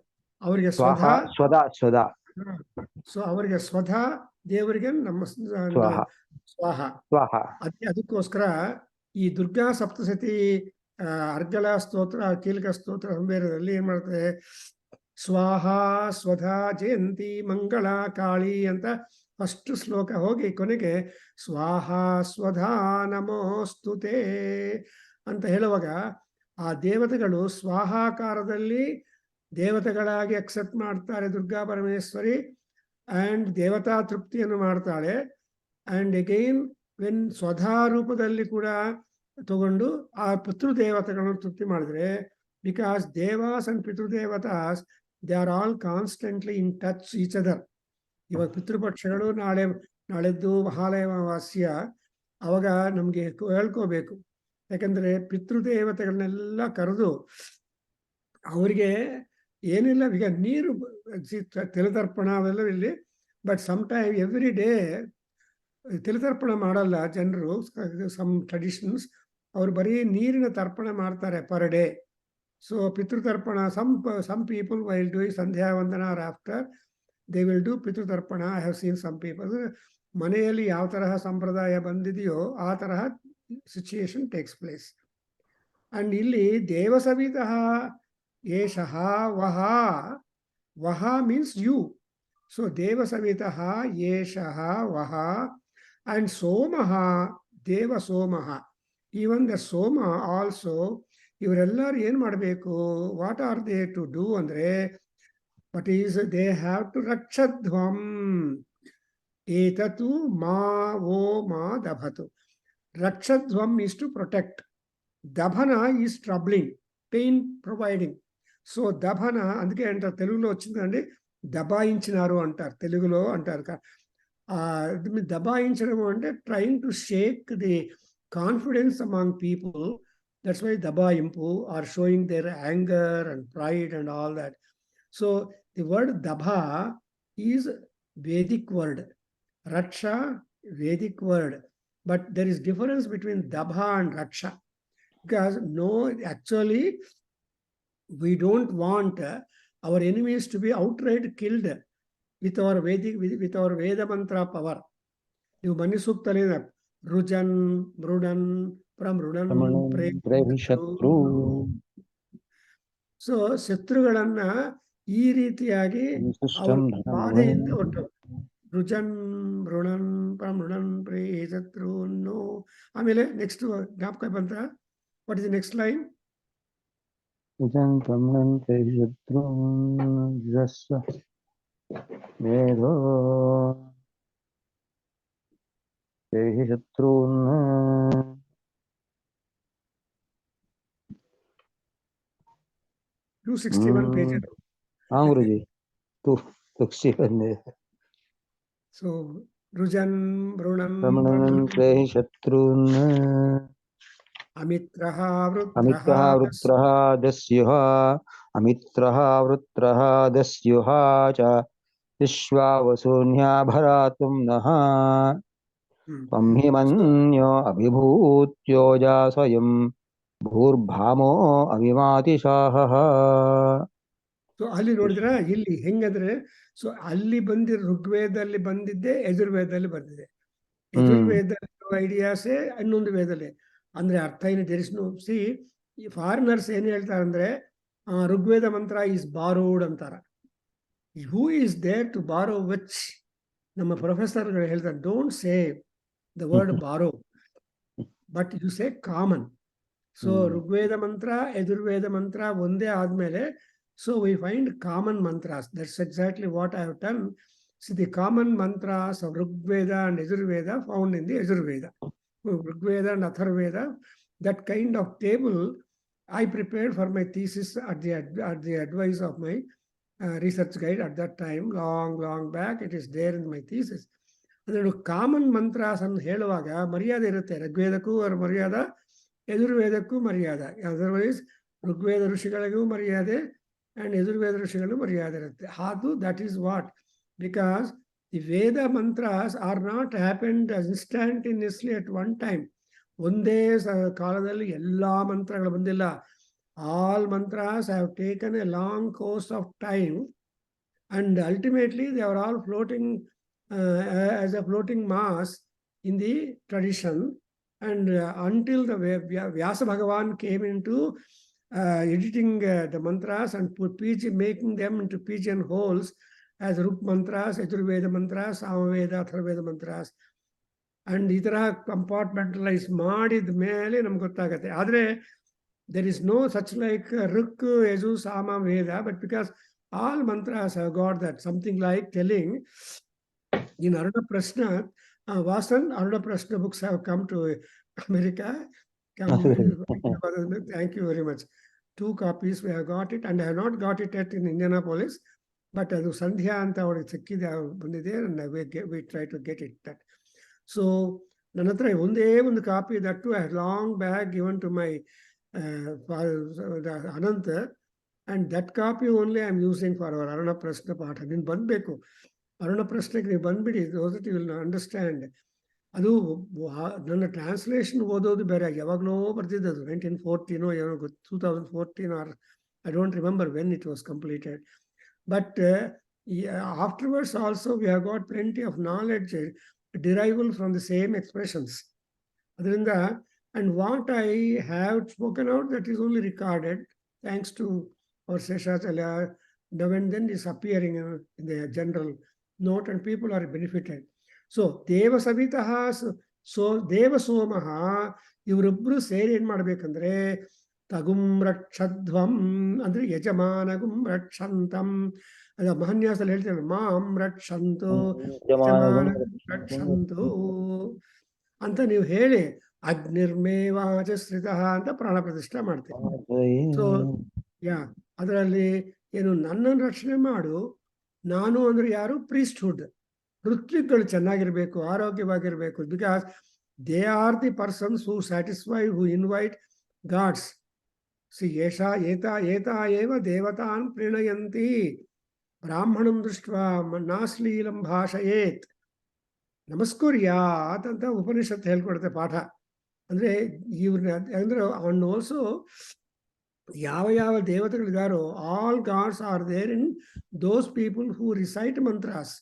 avarge swada ಸ್ವಧಾ ಸೊ ಅವರಿಗೆ ಸ್ವಧಾ, ದೇವರಿಗೆ ಸ್ವಾಹ. ಅದಕ್ಕೋಸ್ಕರ ಈ ದುರ್ಗಾ ಸಪ್ತಸತಿ ಅರ್ಗಲ ಸ್ತೋತ್ರ, ಕೀಲಕ ಸ್ತೋತ್ರ ಸಂವೇದದಲ್ಲಿ ಏನ್ ಮಾಡ್ತಾರೆ, ಸ್ವಾಹ ಸ್ವಧಾ ಜಯಂತಿ ಮಂಗಳ ಕಾಳಿ ಅಂತ ಫಸ್ಟ್ ಶ್ಲೋಕ ಹೋಗಿ ಕೊನೆಗೆ ಸ್ವಾಹ ಸ್ವಧಾ ನಮೋಸ್ತುತೇ ಅಂತ ಹೇಳುವಾಗ ಆ ದೇವತೆಗಳು ಸ್ವಾಹಾಕಾರದಲ್ಲಿ ದೇವತೆಗಳಾಗಿ ಅಕ್ಸೆಪ್ಟ್ ಮಾಡ್ತಾರೆ ದುರ್ಗಾ ಪರಮೇಶ್ವರಿ, ಅಂಡ್ ದೇವತಾ ತೃಪ್ತಿಯನ್ನು ಮಾಡ್ತಾಳೆ. ಅಂಡ್ ಅಗೈನ್ ವೆನ್ ಸ್ವಧಾ ರೂಪದಲ್ಲಿ ಕೂಡ ತಗೊಂಡು ಆ ಪಿತೃದೇವತೆಗಳನ್ನು ತೃಪ್ತಿ ಮಾಡಿದ್ರೆ, because devas and pitrudevatas they are all constantly in touch each other. ಇವಾಗ ಪಿತೃಪಕ್ಷಗಳು ನಾಳೆದ್ದು ಮಹಾಲಯವಾಸ್ಯ, ಅವಾಗ ನಮ್ಗೆ ಹೇಳ್ಕೋಬೇಕು. ಯಾಕಂದ್ರೆ ಪಿತೃದೇವತೆಗಳನ್ನೆಲ್ಲ ಕರೆದು ಅವ್ರಿಗೆ ಏನಿಲ್ಲ, ಈಗ ನೀರು ತಿಲತರ್ಪಣ ಅವೆಲ್ಲ ಇಲ್ಲಿ, but some time every day ತಿಲತರ್ಪಣ ಮಾಡಲ್ಲ ಜನರು. ಸಮ್ ಟ್ರೆಡಿಷನ್ಸ್ ಅವ್ರು ಬರೀ ನೀರಿನ ತರ್ಪಣ ಮಾಡ್ತಾರೆ per day. So Pitru Tarpana, some people while doing Sandhya Vandana or after, they will do Pitru Tarpana. I have seen some people. ಮನೆಯಲ್ಲಿ ಯಾವ ತರಹ ಸಂಪ್ರದಾಯ ಬಂದಿದೆಯೋ ಆ ತರಹ ಸಿಚುಯೇಷನ್ ಟೇಕ್ಸ್ ಪ್ಲೇಸ್. ಅಂಡ್ ಇಲ್ಲಿ ದೇವಸವಿತಃ ಏಷಃ ವಹ, ವಹ ಮೀನ್ಸ್ ಯು. ಸೊ ದೇವಸವಿತಃ ಏಷಃ ವಹ, ಅಂಡ್ ಸೋಮಃ ದೇವ ಸೋಮಃ, ಈವನ್ ದ ಸೋಮ ಆಲ್ಸೋ. ಇವರೆಲ್ಲರೂ ಏನ್ ಮಾಡಬೇಕು, what are they to do ಅಂದ್ರೆ, but is they have to ರಕ್ಷಧ್ವಂ ಏತತು ಮಾ ಓ ಮಾ ದಭತು. ರಕ್ಷಧ್ವಂ ಈಸ್ ಟು ಪ್ರೊಟೆಕ್ಟ್, దభన is troubling, pain providing. So దభన అందుకే అంటారు, తెలుగులో వచ్చిందండి దబాయించినారు అంటారు, తెలుగులో అంటారు. దబాయించడం అంటే trying to shake the confidence among people. That's why dabaimpu are showing their anger and pride and all that. So the word dabha is Vedic word. Raksha Vedic word, but there is difference between Dabha and Raksha. Because no, actually, we don't want our enemies to be outright killed with our Vedic, with our Veda mantra power. You Mani Suktali Rujan, Mrudan, Pramrudan, Prehishatru. So ಶತ್ರುಗಳನ್ನ ಈ ರೀತಿಯಾಗಿ ಅವ್ರ System ಬಾಧೆಯಿಂದ ಒಟ್ಟು ರುಜನ್ ಮೃಣನ್ ಪ್ರಮೃಣನ್ pray ಶತ್ರು ಆಮೇಲೆ next ಜ್ಞಾಪಕ ಬಂತ what is next line Prehishatru. Vedo Prehishatru. 261 pages. हाँ गुरुजी 261 So Rujan Brunam Brahmanan Prehishatrun Amitraha Amitraha Vrutraha Dasyuha Amitraha Vrutraha Dasyuha Cha Vishwavasunya Bharatum Naha Pamhimanyo Abhibhutyo Jasayam Bhurbhamo Avimatishaha. So ಅಲ್ಲಿ ನೋಡಿದ್ರ ಇಲ್ಲಿ ಹೆಂಗಂದ್ರೆ so ಅಲ್ಲಿ ಬಂದಿರೋ ಋಗ್ವೇದದಲ್ಲಿ ಬಂದಿದ್ದೆ ಯಜುರ್ವೇದದಲ್ಲಿ ಬಂದಿದೆ. ಯಜುರ್ವೇದ ಐಡಿಯಾಸೇ ಇನ್ನೊಂದು ವೇದದಲ್ಲಿ ಅಂದ್ರೆ ಅರ್ಥ ಏನು ದೇರಿಸ್ನು ಸಿ ಈ ಫಾರಿನರ್ಸ್ ಏನ್ ಹೇಳ್ತಾರೆ ಅಂದ್ರೆ ಋಗ್ವೇದ ಮಂತ್ರ ಈಸ್ ಬಾರೋಡ್ ಅಂತಾರ. Who is there to borrow which? ನಮ್ಮ ಪ್ರೊಫೆಸರ್ಗಳು ಹೇಳ್ತಾರೆ don't say the word borrow but you say common. So Rigveda mantra Yajurveda ಮಂತ್ರ ಒಂದೇ ಆದ್ಮೇಲೆ so we find common mantras. That's exactly what I have done. See, the common mantras of Rigveda and Yajurveda found in the Yajurveda. Rigveda and Atharveda, that kind of table I prepared for my thesis at the advice of my research guide at that time, long back. It is there in my thesis. And common mantras and heluvaga maryada irutte. Rigvedakku or maryada, Yajurvedakku maryada. Otherwise, Rigveda Rishigalagu maryade and Yajurveda Rishigalagu maryada irutte. Hadu, that is what? Because the Veda mantras are not happened instantaneously at one time. Onde kaladalli ella mantragalu bandilla. All mantras have taken a long course of time, and ultimately they are all floating as a floating mass in the tradition. And until the Vyasa Bhagavan came into editing the mantras and making them into pigeonholes as Ruk mantras, Yajurveda mantras, Samaveda, Atharveda mantras. And ಈ ತರ ಕಂಪಾರ್ಟ್ಮೆಂಟಲೈಸ್ ಮಾಡಿದ ಮೇಲೆ ನಮ್ಗೆ ಗೊತ್ತಾಗತ್ತೆ. ಆದ್ರೆ there is no such like Ruk, Yaju, Sama, Veda, but because all mantras have got that, something like telling in Aruna Prashna, Vasan, Aruna Prashna books have come to America. Thank you very much. 2 copies we have got it, and I have not got it yet in Indianapolis, but ಅದು ಸಂಧ್ಯಾ ಅಂತ ಅವ್ರಿಗೆ ಸಿಕ್ಕಿದೆ ಬಂದಿದೆ, we try to get it that. So ನನ್ನ ಹತ್ರ ಒಂದೇ ಒಂದು copy that I had long back given to my Ananta, and that copy only I am using for our Aruna Prashna patha. ನೀನು ಬಂದ್ಬೇಕು ಅರುಣ ಪ್ರಶ್ನೆಗೆ, ನೀವು ಬಂದ್ಬಿಡಿ, those that you will understand. ಅದು ನನ್ನ ಟ್ರಾನ್ಸ್ಲೇಷನ್ ಓದೋದು ಬೇರೆ, ಯಾವಾಗಲೋ ಬರ್ತಿದ್ದದು 1914 ಏನೋ 2014 or I don't remember when it was completed. But afterwards also we have got plenty of knowledge derivable from the same expressions. ಅದರಿಂದ and what I have spoken out, that is only recorded thanks to our Seshachalya. Now and then is appearing in the general note and people are benefited. So Deva Savitaha, so Deva Somaha, ಇವರಿಬ್ರು ಸೇರಿ ಏನ್ ಮಾಡ್ಬೇಕಂದ್ರೆ ತಗುಂ ರಕ್ಷಧ್ವಂ ಅಂದ್ರೆ ಯಜಮಾನಗುಂ ರಕ್ಷಂತಂ. ಅದ ಮಹಾನ್ಯಾಸಲ್ಲಿ ಹೇಳ್ತಾರೆ ಮಾಂ ರಕ್ಷಂತು ರಕ್ಷಂತು ಅಂತ ನೀವು ಹೇಳಿ ಅಗ್ನಿರ್ಮೇವಾಚಶ್ರಿತ ಅಂತ ಪ್ರಾಣ ಪ್ರತಿಷ್ಠೆ ಮಾಡ್ತೇವೆ. ಸೊ ಅದರಲ್ಲಿ ಏನು ನನ್ನನ್ನು ರಕ್ಷಣೆ ಮಾಡು, ನಾನು ಅಂದ್ರೆ ಯಾರು? ಪ್ರೀಸ್ಟ್ಹುಡ್. ಋತ್ವಿಕ್ಗಳು ಚೆನ್ನಾಗಿರ್ಬೇಕು, ಆರೋಗ್ಯವಾಗಿರ್ಬೇಕು. Because they are the persons who satisfy, who invite gods. See ಏಷಾ ಏತಾ ಏವ ದೇವತಾನ್ ಪ್ರೀಣಯಂತಿ ಬ್ರಾಹ್ಮಣಂ ದೃಷ್ಟ್ವಾ ನಾಶ್ಲೀಲಂ ಭಾಷಯೇತ್. ನಮಸ್ಕುರ್ಯಾತ್ ಅಂತ ಉಪನಿಷತ್ತು ಹೇಳ್ಕೊಡುತ್ತೆ ಪಾಠ. ಅಂದ್ರೆ ಇವ್ರನ್ನ ಅಂದ್ರೆ ಅಂಡ್ ಆಲ್ಸೋ ಯಾವ ಯಾವ ದೇವತೆಗಳಿದಾರೋ all gods are there in those people who recite mantras.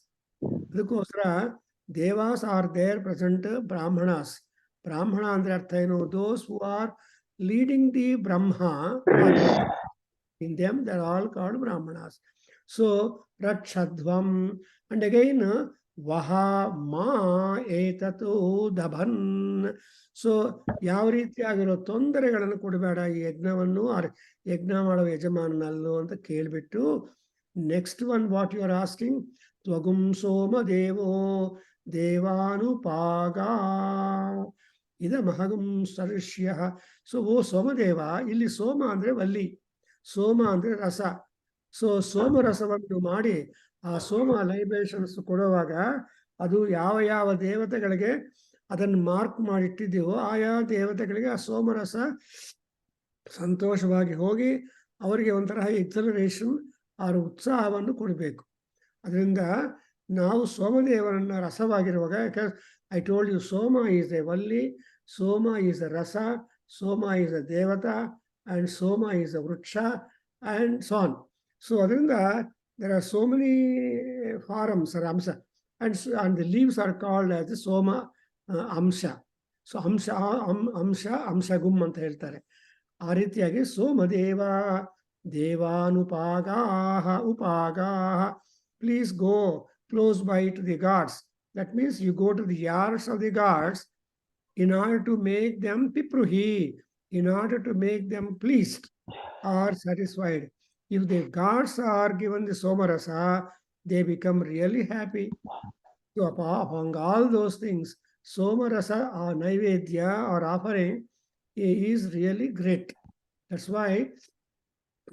ಅದಕ್ಕೋಸ್ಕರ devas are there present Brahmanas. ಬ್ರಾಹ್ಮಣ ಅಂದ್ರೆ ಅರ್ಥ ಏನು? Those who are leading the Brahma in them, they're all called brahmanas. So prakshadvam, and again vaha ma etatu dabhan. So ಯಾವ ರೀತಿಯಾಗಿರೋ ತೊಂದರೆಗಳನ್ನು ಕೊಡಬೇಡ ಈ ಯಜ್ಞವನ್ನು ಯಜ್ಞ ಮಾಡುವ ಯಜಮಾನನಲ್ಲೋ ಅಂತ ಕೇಳಿಬಿಟ್ಟು next one what you are asking, ತ್ವಗುಂ ಸೋಮ ದೇವೋ ದೇವಾನುಪಾಗ ಇದ ಮಹಗುಂ ಸರ್ಷ್ಯ. ಸೊ ಓ ಸೋಮದೇವ, ಇಲ್ಲಿ ಸೋಮ ಅಂದ್ರೆ ವಲ್ಲಿ, ಸೋಮ ಅಂದ್ರೆ ರಸ. ಸೊ ಸೋಮರಸವನ್ನು ಮಾಡಿ ಆ ಸೋಮ ಲೈಬೇಷನ್ಸ್ ಕೊಡುವಾಗ ಅದು ಯಾವ ಯಾವ ದೇವತೆಗಳಿಗೆ ಅದನ್ನು ಮಾರ್ಕ್ ಮಾಡಿಟ್ಟಿದ್ದೀವೋ ಆಯಾ ದೇವತೆಗಳಿಗೆ ಆ ಸೋಮರಸ ಸಂತೋಷವಾಗಿ ಹೋಗಿ ಅವರಿಗೆ ಒಂಥರ ಎಕ್ಸಲರೇಷನ್ ಅವರ ಉತ್ಸಾಹವನ್ನು ಕೊಡಬೇಕು. ಅದರಿಂದ ನಾವು ಸೋಮದೇವರನ್ನ ರಸವಾಗಿರುವಾಗ, ಯಾಕಂದ್ರೆ I told you Soma is a valli, Soma is a rasa, Soma is a devata, and Soma is a Vriksha, and so on. So adrinda there are so many forms or Amsa, and the leaves are called as the Soma Amsha. So Amshagum anta ಹೇಳ್ತಾರೆ. ಆ ರೀತಿಯಾಗಿ Somadeva ದೇವಾನುಪಾಗಾಹ ಉಪಾಗಾಹ, please go close by to the gods. That means you go to the yards of the gods in order to make them pipruhi, in order to make them pleased or satisfied. If the gods are given the somarasa, they become really happy. So among all those things, somarasa or naivedya or offering is really great. That's why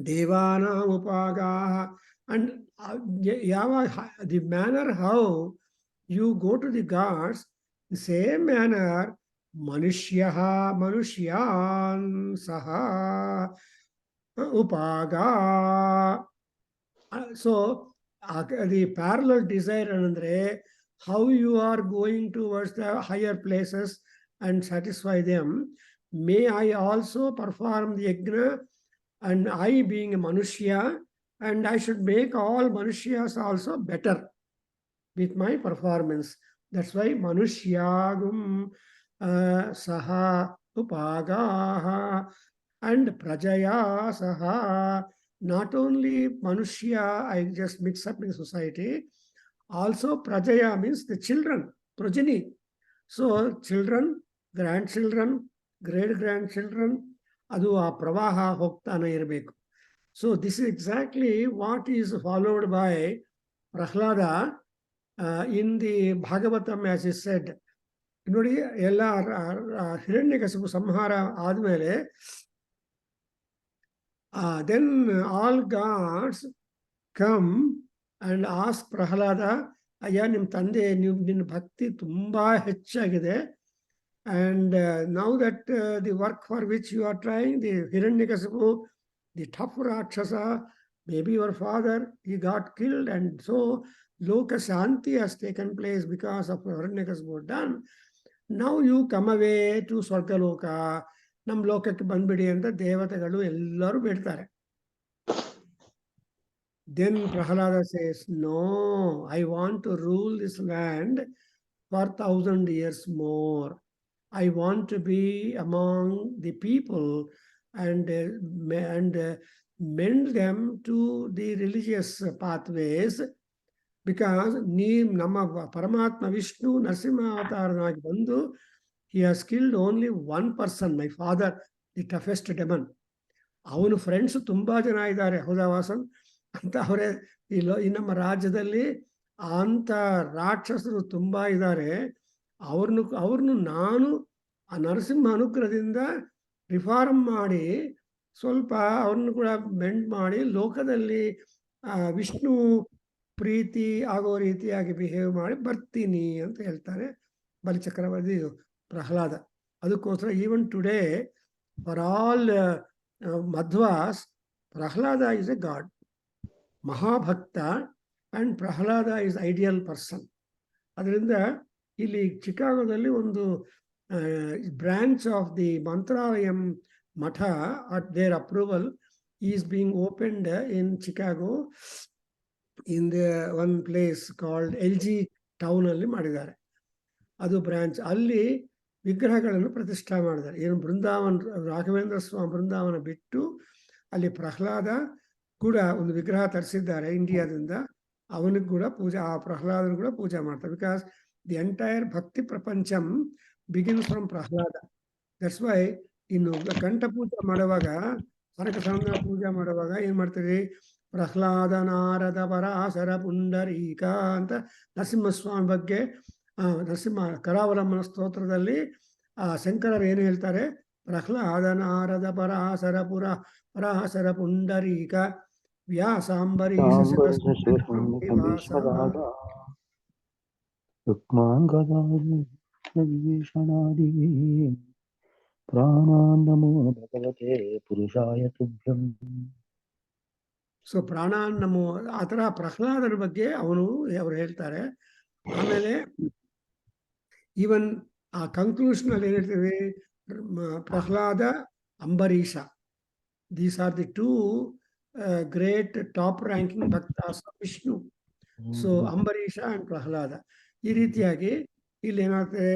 devana upaga, and the manner how you go to the gods, the same manner Manushyah Manusyan Saha Upaga. So the parallel desire andre how you are going towards the higher places and satisfy them. May I also perform the yajna, and I being a Manushya, and I should make all Manushyas also better with my performance. That's why Manushyagum saha upagaha, and prajaya saha. Not only Manushya, I just mix up in society, also prajaya means the children, progeny. So children, grandchildren, great grandchildren, adu ಆ ಪ್ರವಾಹ ಹೋಗ್ತಾನೆ ಇರಬೇಕು. So this is exactly what is followed by Prahlada in the Bhagavatam, as is said. ನೋಡಿ, ಎಲ್ಲ ಹಿರಣ್ಯಕಶಿಪು ಸಂಹಾರ ಆದ್ಮೇಲೆ then all gods come and ask Pralhad, ಅಯ್ಯ ನಿಮ್ಮ ತಂದೆ ನಿನ್ನ ಭಕ್ತಿ ತುಂಬಾ ಹೆಚ್ಚಾಗಿದೆ, and now that the work for which you are trying, the Hiranyakasipu, the tough Rakshasa, maybe your father, he got killed, and so Loka Shanti has taken place because of Hiranyakasipu done. Now you come away to Swargaloka, ನಮ್ಮ ಲೋಕಕ್ಕೆ ಬಂದ್ಬಿಡಿ ಅಂತ ದೇವತೆಗಳು ಎಲ್ಲರೂ ಬಿಡ್ತಾರೆ. Then Prahlada says, no, I want to rule this land for 1,000 years more. I want to be among the people and mend them to the religious pathways, because ನಮ್ಮ ಪರಮಾತ್ಮ ವಿಷ್ಣು ನರಸಿಂಹ ಅವತಾರನಾಗಿ ಬಂದು he has killed only one person, my father, the toughest demon. ಅವನು friends ತುಂಬಾ ಜನ ಇದ್ದಾರೆ, ಹೌದಾವಾಸನ್ ಅಂತ ಅವರೇ ಈ ನಮ್ಮ ರಾಜ್ಯದಲ್ಲಿ ಅಂತ ರಾಕ್ಷಸರು ತುಂಬಾ ಇದ್ದಾರೆ. ಅವ್ರನ್ನು ನಾನು ಆ ನರಸಿಂಹ ಅನುಗ್ರಹದಿಂದ ರಿಫಾರ್ಮ್ ಮಾಡಿ ಸ್ವಲ್ಪ ಅವ್ರನ್ನು ಕೂಡ ಮೆಂಡ್ ಮಾಡಿ ಲೋಕದಲ್ಲಿ ವಿಷ್ಣು ಪ್ರೀತಿ ಆಗೋ ರೀತಿಯಾಗಿ ಬಿಹೇವ್ ಮಾಡಿ ಬರ್ತೀನಿ ಅಂತ ಹೇಳ್ತಾರೆ ಬಲಿಚಕ್ರವರ್ತಿ ಪ್ರಹ್ಲಾದ. ಅದಕ್ಕೋಸ್ಕರ even today for all Madhvas, Prahlada is a god, ಮಹಾಭಕ್ತ, and Prahlada is ideal person. ಅದರಿಂದ ಇಲ್ಲಿ ಚಿಕಾಗೋದಲ್ಲಿ ಒಂದು branch of the Mantralayam Math at there approval is being opened in Chicago in the one place called LG town ಅಲ್ಲಿ ಮಾಡಿದ್ದಾರೆ. ಅದು ಬ್ರಾಂಚ್. ಅಲ್ಲಿ ವಿಗ್ರಹಗಳನ್ನು ಪ್ರತಿಷ್ಠಾ ಮಾಡಿದ್ದಾರೆ. ಏನು ಬೃಂದಾವನ್ ರಾಘವೇಂದ್ರ ಸ್ವಾಮಿ ಬೃಂದಾವನ ಬಿಟ್ಟು ಅಲ್ಲಿ ಪ್ರಹ್ಲಾದ ಕೂಡ ಒಂದು ವಿಗ್ರಹ ತರಿಸಿದ್ದಾರೆ ಇಂಡಿಯಾದಿಂದ. ಅವನಿಗೆ ಕೂಡ ಪೂಜೆ, ಆ ಪ್ರಹ್ಲಾದನ ಕೂಡ ಪೂಜೆ ಮಾಡ್ತಾರೆ. Because the entire bhakti prapancham begins from Prahlada. That's why ಇನ್ನು ಕಂಠ ಪೂಜೆ ಮಾಡುವಾಗ, ಕನಕ ಸಂಧಾನ ಪೂಜೆ ಮಾಡುವಾಗ ಏನ್ ಮಾಡ್ತೀರಿ? ಪ್ರಹ್ಲಾದ ನಾರದ ಪರಾಶರ ಪುಂಡರೀಕ ಅಂತ ನರಸಿಂಹಸ್ವಾಮಿ ಬಗ್ಗೆ ನರಸಿಂಹ ಕರಾವಲಂಬನ ಸ್ತೋತ್ರದಲ್ಲಿ ಶಂಕರರು ಏನು ಹೇಳ್ತಾರೆ? ಪ್ರಹ್ಲಾದ ನಾರದ ಪರಾಶರ ಪುಂಡರೀಕ ವ್ಯಾಸಾಂಬರೀಷ ಪ್ರಾಣಾನ್ನಮೋ ಭಗವತೆ ಪುರುಷಾಯ ತುಭ್ಯಂ. ಸೊ ಪ್ರಾಣಾನ್ನಮೋ, ಆ ಥರ ಪ್ರಹ್ಲಾದನ ಬಗ್ಗೆ ಅವರು ಹೇಳ್ತಾರೆ. ಆಮೇಲೆ ಈವನ್ ಆ ಕನ್ಕ್ಲೂಷನ್ ಅಲ್ಲಿ ಏನ್ ಹೇಳ್ತೀವಿ? Prahlada, Ambarisha, these are the two great top ranking bhaktas of Vishnu. So Ambarisha and Prahlada. ಈ ರೀತಿಯಾಗಿ ಇಲ್ಲಿ ಏನಾಗ್ತದೆ?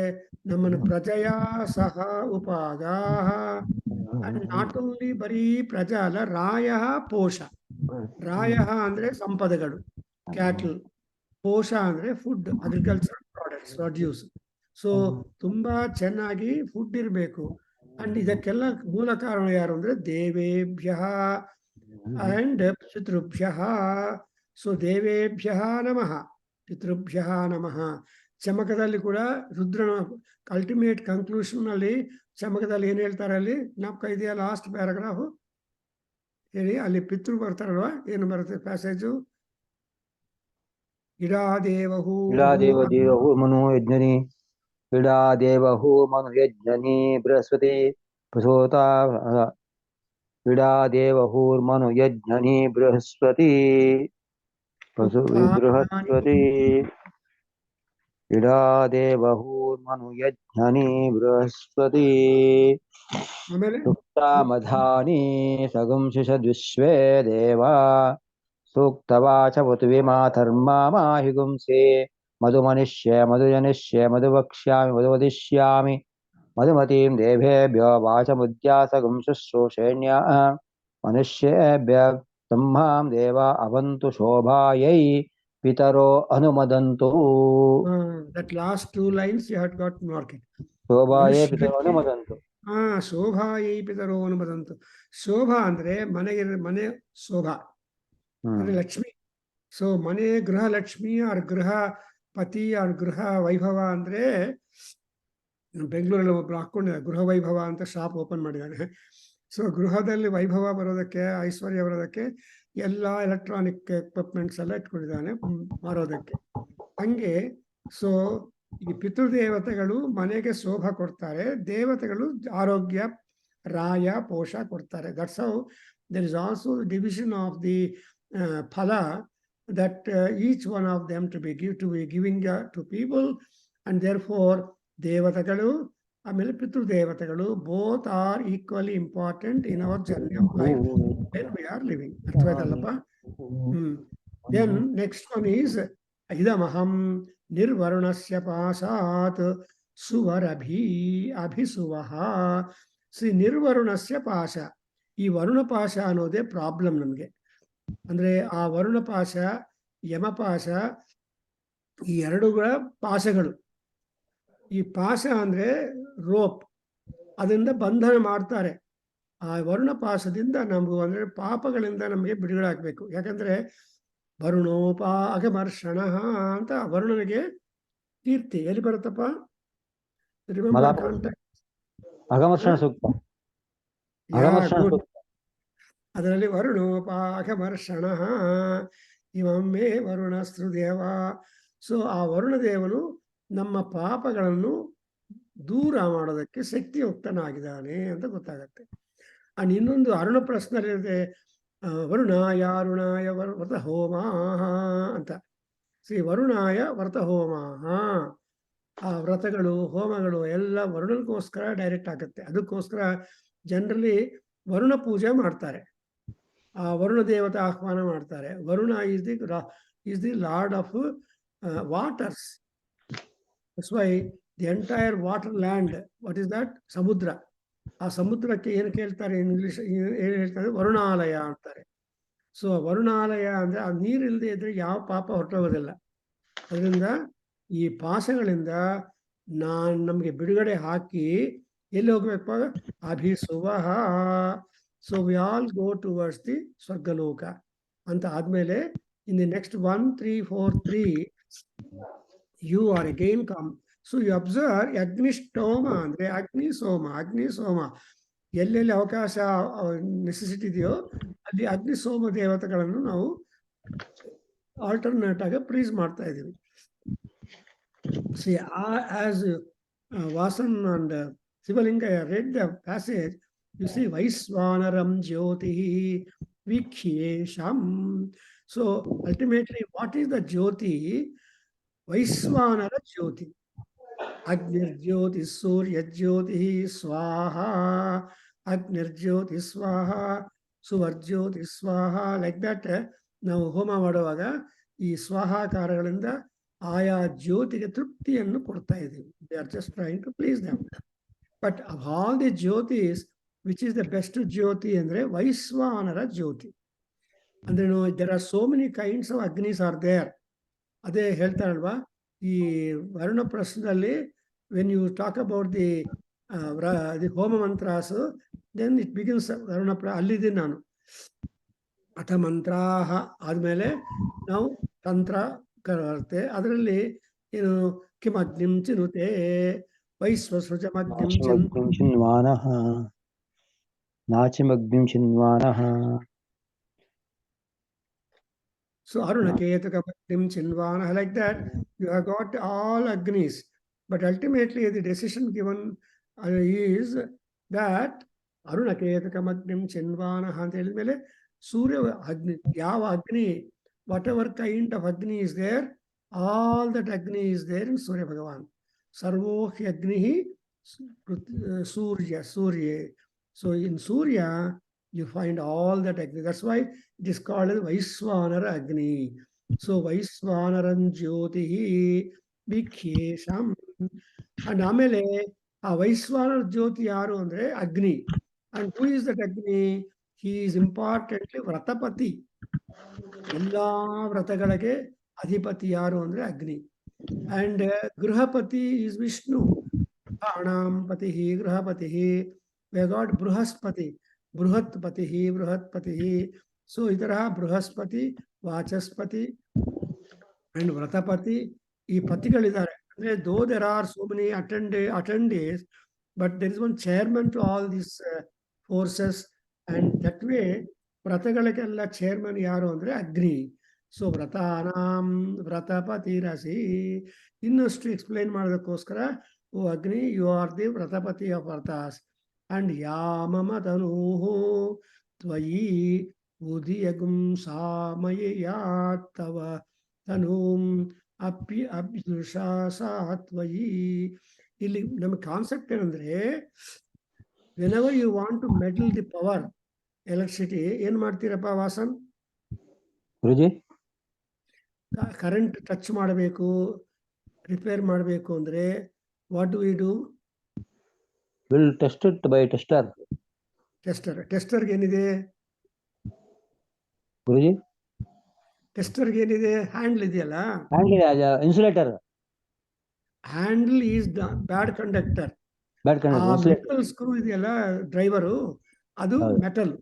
ನಮ್ಮನ್ನು ಪ್ರಜಯಾ ಸಹ ಉಪಾಗಾಹ, ಅಂಡ್ ನಾಟ್ ಓನ್ಲಿ ಬರೀ ಪ್ರಜಾ ಅಲ್ಲ, ರಾಯ ಪೋಷ. ರಾಯ ಅಂದ್ರೆ ಸಂಪದಗಳು, ಕ್ಯಾಟಲ್. ಪೋಷ ಅಂದ್ರೆ food, agriculture products, produce. So ತುಂಬಾ ಚೆನ್ನಾಗಿ ಫುಡ್ ಇರಬೇಕು. ಅಂಡ್ ಇದಕ್ಕೆಲ್ಲ ಮೂಲ ಕಾರಣ ಯಾರು ಅಂದ್ರೆ ದೇವೇಭ್ಯ ಅಂಡ್ ಪಿತೃಭ್ಯ. ಸೊ ದೇವೇಭ್ಯ ನಮಃ, ಪಿತೃಭ್ಯ ನಮಃ. ಚಮಕದಲ್ಲಿ ಕೂಡ ರುದ್ರನ ಅಲ್ಟಿಮೇಟ್ ಕನ್ಕ್ಲೂಷನ್ ಅಲ್ಲಿ ಚಮಕದಲ್ಲಿ ಏನ್ ಹೇಳ್ತಾರೆ? ಅಲ್ಲಿ ಜ್ಞಾಪಕ ಇದೆಯಾ? ಲಾಸ್ಟ್ ಪ್ಯಾರಾಗ್ರಾಫ್ ಹೇಳಿ. ಅಲ್ಲಿ ಪಿತೃ ಬರ್ತಾರಲ್ವಾ? ಏನು ಬರುತ್ತೆ ಪ್ಯಾಸೇಜು? ಇಡಾದೇವಹು ಮನು ಯಜ್ಞನಿ, ಇಡಾದೇವಹು ಮನು ಯಜ್ಞನಿ ಬೃಹಸ್ಪತಿ ಪ್ರಸೋತಾ. ಇಡಾದೇವಹೂರ್ಮನು ಯಜ್ಞನಿ ಬೃಹಸ್ಪತಿ ಬೃಹಸ್ಪತಿ. ಇಡಾದೇವಹೂರ್ಮನು ಯಜ್ಞನಿ ಬೃಹಸ್ಪತಿ ಸುಕ್ತಾಮಧಾನಿ ಸಗುಂಶಿಷದ್ವಿಶ್ವೇ ದೇವ ಸೂಕ್ತವಾಚ ಪೃಥ್ವಿಮಾಧರ್ಮಾಹಿಗುಂಸೆ ಮಧುಮನಿಷ್ಯ ಮಧುಜನಿಷ್ಯ ಮಧುವಕ್ಷ್ಯಾಮಿ ಮಧುವದಿಷ್ಯಾಮಿ ಮಧುಮತೀಂ ದೇವೇಭ್ಯೋ ವಾಚಮುದ್ಯಾಸಗುಂಶುಶ್ರೂಷೇಣ್ಯ ಮನುಷ್ಯೇಭ್ಯ ಬ್ರಹ್ಮಾಂ ದೇವ ಅವಂತು ಶೋಭಾಯೈ ಪಿತರೋ ಅನುಮದಂತು. That last two lines you had got marked. ಶೋಭಾಯೈ ಪಿತರೋ ಅನುಮದಂತು. ಶೋಭಾಯೈ ಪಿತರೋ ಅನುಮದಂತು. Shobha ಅಂದ್ರೆ ಮನೆ ಶೋಭಾ ಅಂದ್ರೆ ಲಕ್ಷ್ಮಿ. ಸೊ ಮನೆ ಗೃಹ ಲಕ್ಷ್ಮಿ ಆರ್ ಗೃಹ ಪತಿ ಆರ್ ಗೃಹ ವೈಭವ ಅಂದ್ರೆ, ಬೆಂಗಳೂರಲ್ಲಿ ಒಬ್ರು ಹಾಕೊಂಡಿದ್ದಾರೆ ಗೃಹ ವೈಭವ ಅಂತ ಶಾಪ್ ಓಪನ್ ಮಾಡಿದ್ದಾನೆ. ಸೊ ಗೃಹದಲ್ಲಿ ವೈಭವ ಬರೋದಕ್ಕೆ, ಐಶ್ವರ್ಯ ಬರೋದಕ್ಕೆ ಎಲ್ಲ ಎಲೆಕ್ಟ್ರಾನಿಕ್ ಎಕ್ವಿಪ್ಮೆಂಟ್ಸ್ ಎಲ್ಲ ಇಟ್ಕೊಂಡಿದ್ದಾನೆ ಮಾರೋದಕ್ಕೆ. ಹಂಗೆ ಸೊ ಈ ಪಿತೃದೇವತೆಗಳು ಮನೆಗೆ ಶೋಭಾ ಕೊಡ್ತಾರೆ, ದೇವತೆಗಳು ಆರೋಗ್ಯ, ರಾಯ, ಪೋಷ ಕೊಡ್ತಾರೆ. That's how there is also division of the phala, that each one of them to be giving to people. And therefore ದೇವತೆಗಳು ಆಮೇಲೆ ಪಿತೃದೇವತೆಗಳು both are equally important in our journey of life when we are living. ಅರ್ಥವಾಯ್ತಲ್ಲಪ್ಪ? Then next one is ಇದಮಹಂ ನಿರ್ವರುಣಸ್ಯ ಪಾಶಾತ್ ಅಭಿಸುವಃ. ನಿರ್ವರುಣಸ್ಯ ಪಾಶ. ಈ ವರುಣಪಾಶ ಅನ್ನೋದೇ ಪ್ರಾಬ್ಲಮ್ ನಮಗೆ. ಅಂದ್ರೆ ಆ ವರುಣಪಾಶ, ಯಮಪಾಶ, ಈ ಎರಡುಗಳ ಪಾಶಗಳು. ಈ ಪಾಶ ಅಂದ್ರೆ ರೋಪ್, ಅದರಿಂದ ಬಂಧನ ಮಾಡ್ತಾರೆ. ಆ ವರುಣಪಾಶದಿಂದ ನಮಗೂ ಅಂದ್ರೆ ಪಾಪಗಳಿಂದ ನಮಗೆ ಬಿಡುಗಡೆ ಆಗ್ಬೇಕು. ಯಾಕಂದ್ರೆ ವರುಣೋಪಾಗಮರ್ಷಣ ಅಂತ ವರುಣನಿಗೆ ಕೀರ್ತಿ ಎಲ್ಲಿ ಬರುತ್ತಪ್ಪ? ಅಗಮರ್ಷಣ ಸೂಕ್ತ. ಅದರಲ್ಲಿ ವರುಣೋಪಾಗಮರ್ಷಣ ಇವಮ್ಮೆ ವರುಣ ಸ್ತ್ರುದೇವ. ಸೊ ಆ ವರುಣ ದೇವನು ನಮ್ಮ ಪಾಪಗಳನ್ನು ದೂರ ಮಾಡೋದಕ್ಕೆ ಶಕ್ತಿಯುಕ್ತನಾಗಿದ್ದಾನೆ ಅಂತ ಗೊತ್ತಾಗತ್ತೆ. ಅಂಡ್ ಇನ್ನೊಂದು ಅರುಣ ಪ್ರಶ್ನೆ ಇದೆ, ವರುಣಾಯ ಅರುಣಾಯ ವ್ರತ ಹೋಮ ಅಂತ. ಶ್ರೀ ವರುಣಾಯ ವ್ರತ ಹೋಮ. ಆ ವ್ರತಗಳು ಹೋಮಗಳು ಎಲ್ಲ ವರುಣನಿಗೋಸ್ಕರ ಡೈರೆಕ್ಟ್ ಆಗುತ್ತೆ. ಅದಕ್ಕೋಸ್ಕರ ಜನರಲಿ ವರುಣ ಪೂಜೆ ಮಾಡ್ತಾರೆ, ಆ ವರುಣ ದೇವತೆ ಆಹ್ವಾನ ಮಾಡ್ತಾರೆ. Varuna is the lord of waters. That's why the entire water land, what is that? Samudra. ಆ ಸಮುದ್ರಕ್ಕೆ ಏನು ಕೇಳ್ತಾರೆ ಇಂಗ್ಲಿಷ್, ಏನು ಹೇಳ್ತಾರೆ? ವರುಣಾಲಯ ಅಂತಾರೆ. ಸೊ ವರುಣಾಲಯ ಅಂದ್ರೆ ಆ ನೀರಿಲ್ಲದೆ ಇದ್ರೆ ಯಾವ ಪಾಪ ಹೊರಟೋಗೋದಿಲ್ಲ. ಅದರಿಂದ ಈ ಪಾಸಗಳಿಂದ ನಮಗೆ ಬಿಡುಗಡೆ ಹಾಕಿ ಎಲ್ಲಿ ಹೋಗ್ಬೇಕು? ಅಭಿಸುವಹ. So we all go towards the Swargaloka ಅಂತ ಆದ್ಮೇಲೆ in the next 1, 3, 4, 3 you are again come. So you observe Agnishtoma ಅಂದ್ರೆ ಅಗ್ನಿ ಸೋಮ. ಎಲ್ಲೆಲ್ಲಿ ಅವಕಾಶ ನೆಸೆಸಿಟಿ ಇದೆಯೋ ಅಲ್ಲಿ ಅಗ್ನಿ ಸೋಮ ದೇವತೆಗಳನ್ನು ನಾವು ಆಲ್ಟರ್ನೇಟ್ ಆಗಿ ಪ್ರೀಸ್ ಮಾಡ್ತಾ ಇದ್ದೀವಿ. See, as Vasan and Sivalinga read the passage, you see Vaisvanaram Jyotihi Vikhyesham. So ultimately, what is the Jyoti? Vaisvanara Jyoti. Agnir Jyoti Surya Jyoti Swaha. Agnir Jyoti Swaha. Suvar Jyoti Swaha. Like that, ನಾವು ಹೋಮ ಮಾಡುವಾಗ ಈ ಸ್ವಾಹಾಕಾರಗಳಿಂದ ಆಯಾ ಜ್ಯೋತಿಗೆ ತೃಪ್ತಿಯನ್ನು ಕೊಡ್ತಾ ಇದ್ದೀವಿ. They are just trying to please them. But of all the jyotis which is the best jyoti ಅಂದ್ರೆ ವೈಶ್ವಾನರ ಜ್ಯೋತಿ. ಅಂದ್ರೆ there are so many kinds of agnis are there. ಅದೇ ಹೇಳ್ತಾರಲ್ವಾ ಈ ವರ್ಣ ಪ್ರಶ್ನದಲ್ಲಿ, when you talk about the homa mantras, then it begins ವರ್ಣ ಅಲ್ಲಿದ್ದೀನಿ ನಾನು. ಅಥ ಮಂತ್ರಾಹ ಆದ್ಮೇಲೆ ನಾವು ತಂತ್ರ ಬರುತ್ತೆ. ಅದರಲ್ಲಿ ಏನು ಕಿಮಗ್ನಿಂ ಚಿನುತೆ ವೈಶ್ವಸೃಜಮಗ್ನಿಂ ಚಿನ್ವಾನಃ ನಾಚಿಮಗ್ನಿಂ ಚಿನ್ವಾನಃ. So Arunaketakamagnim Chinvana, like that, you have got all Agnis. But ultimately the decision given is that Arunaketakamagnim Chinvana Hantelmele Surya Agni, Yava Agni, whatever kind of Agni is there, all that Agni is there in Surya Bhagavan. Sarvo Agnihi Surya. So in Surya, you find all that Agni. That's why it is called as Vaisvanara Agni. So Vaisvanaram Jyotihi Vikhyesham. And Amele, a Vaisvanara Jyoti yaru andre Agni. And who is that Agni? He is importantly Vratapati. Ella Vratagalage Adhipati yaru andre Agni. And Grihapati is Vishnu. Pranam Patihi, Grihapatihi. We have got Bruhaspati. Bruhatpatihi. So idara Bruhaspati, Vachaspati and Vratapati. ಈ ಪತಿಗಳಿದ್ದಾರೆ. ಅಂದ್ರೆ though there are so many attendees, but there is one chairman to all these forces, and that way ವ್ರತಗಳಿಗೆಲ್ಲ chairman ಯಾರು ಅಂದ್ರೆ Agni. So ವ್ರತಾನಾಂ ವ್ರತಪತಿ ರಸಿ. ಇನ್ನಷ್ಟು explain ಮಾಡೋದಕ್ಕೋಸ್ಕರ, O Agni, you are the vratapati of vratas. And Yamamatanūhu Tvayi Udiyagum Samayatava Tanum Abhyusha Satvayi. ಇಲ್ಲಿ ನಮ್ಮ ಕಾನ್ಸೆಪ್ಟ್ ಏನಂದ್ರೆ, whenever you want to meddle the power, electricity, ಏನ್ ಮಾಡ್ತೀರಪ್ಪ ವಾಸನ್? ಗುರುಜಿ, ಕರೆಂಟ್ ಟಚ್ ಮಾಡಬೇಕು, ರಿಪೇರ್ ಮಾಡಬೇಕು ಅಂದ್ರೆ what do we do? will test it by tester. ಟೆಸ್ಟರ್ಗೆ ಏನಿದೆ ಗುರುಜಿ? ಟೆಸ್ಟರ್ಗೆ ಏನಿದೆ? Handle ಇದೆಯಲ್ಲ, insulator. Handle is bad conductor. Metal screw ಇದೆಯಲ್ಲ ಡ್ರೈವರು, ಅದು ಮೆಟಲ್.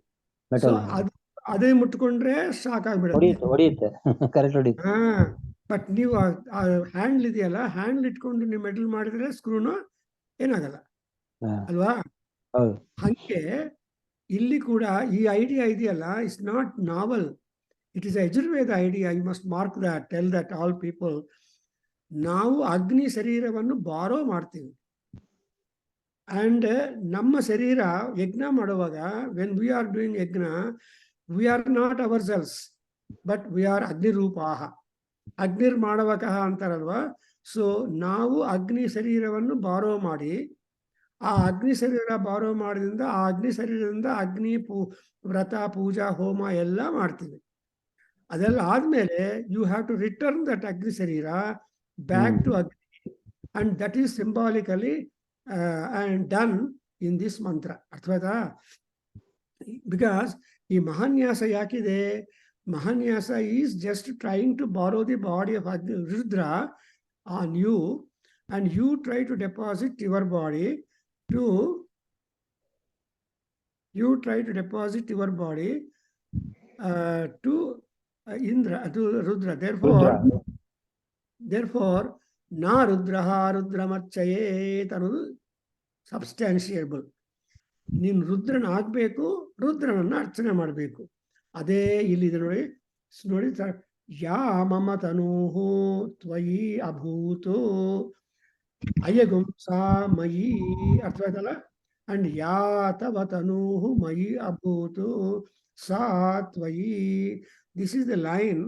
ಸೊ ಅದೇ ಮುಟ್ಕೊಂಡ್ರೆ ಶಾಕ್ ಆಗ್ಬಿಡುತ್ತೆ. ಹಾ, ಬಟ್ ನೀವು ಹ್ಯಾಂಡಲ್ ಇದೆಯಲ್ಲ, ಹ್ಯಾಂಡಲ್ ಇಟ್ಕೊಂಡು ನೀವು ಮೆಟಲ್ ಮಾಡಿದ್ರೆ ಸ್ಕ್ರೂನು ಏನಾಗಲ್ಲ ಅಲ್ವಾ? ಹಂಗೆ ಇಲ್ಲಿ ಕೂಡ ಈ ಐಡಿಯಾ ಇದೆಯಲ್ಲ, it's not novel, it is Yajurveda idea. You must mark that, tell that all people. ನಾವು ಅಗ್ನಿ ಶರೀರವನ್ನು ಬಾರೋ ಮಾಡ್ತೀವಿ. ಅಂಡ್ ನಮ್ಮ ಶರೀರ ಯಜ್ಞ ಮಾಡುವಾಗ, when we are doing yajna, we are not ourselves, but we are ಅಗ್ನಿರೂಪಾಹ. ಅಗ್ನಿರ್ ಮಾಡವಕಃ ಅಂತಾರಲ್ವಾ? ಸೊ ನಾವು ಅಗ್ನಿ ಶರೀರವನ್ನು ಬಾರೋ ಮಾಡಿ ಆ ಅಗ್ನಿ ಶರೀರ ಬಾರೋ ಮಾಡಿದಿಂದ ಆ ಅಗ್ನಿ ಶರೀರದಿಂದ ಅಗ್ನಿ ವ್ರತ ಪೂಜಾ ಹೋಮ ಎಲ್ಲ ಮಾಡ್ತೀವಿ. ಅದೆಲ್ಲ ಆದ್ಮೇಲೆ you have to return that Agni sharira back to Agni, and that is symbolically and done in this mantra. ಅರ್ಥವಾಯ್ತಾ? ಬಿಕಾಸ್ ಈ ಮಹಾನ್ಯಾಸ ಯಾಕಿದೆ? Mahanyasa is just trying to borrow the body of Agni Rudra on you, and you try to deposit your body to Indra, to Rudra. Therefore na rudraha rudramachayet ಅನ್ನೋದು ಸಬ್ಸ್ಟ್ಯಾನ್ಷಿಯಬಲ್. ನೀನು ರುದ್ರನ ಆಗ್ಬೇಕು, ರುದ್ರನನ್ನ ಅರ್ಚನೆ ಮಾಡಬೇಕು. ಅದೇ ಇಲ್ಲಿದೆ ನೋಡಿ. ಯಾ ಮಮ ತನೂಹು ತ್ವಯಿ ಅಭೂತು ಅಯಗುಂ ಸಾ ಮಯಿ. ಅರ್ಥವಾಯ್ತಲ್ಲ? ಅಂಡ್ ಯಾ ತವ ತನೂಹು ಮಯಿ ಅಭೂತು ಸಾ ತ್ವಯಿ. This is the line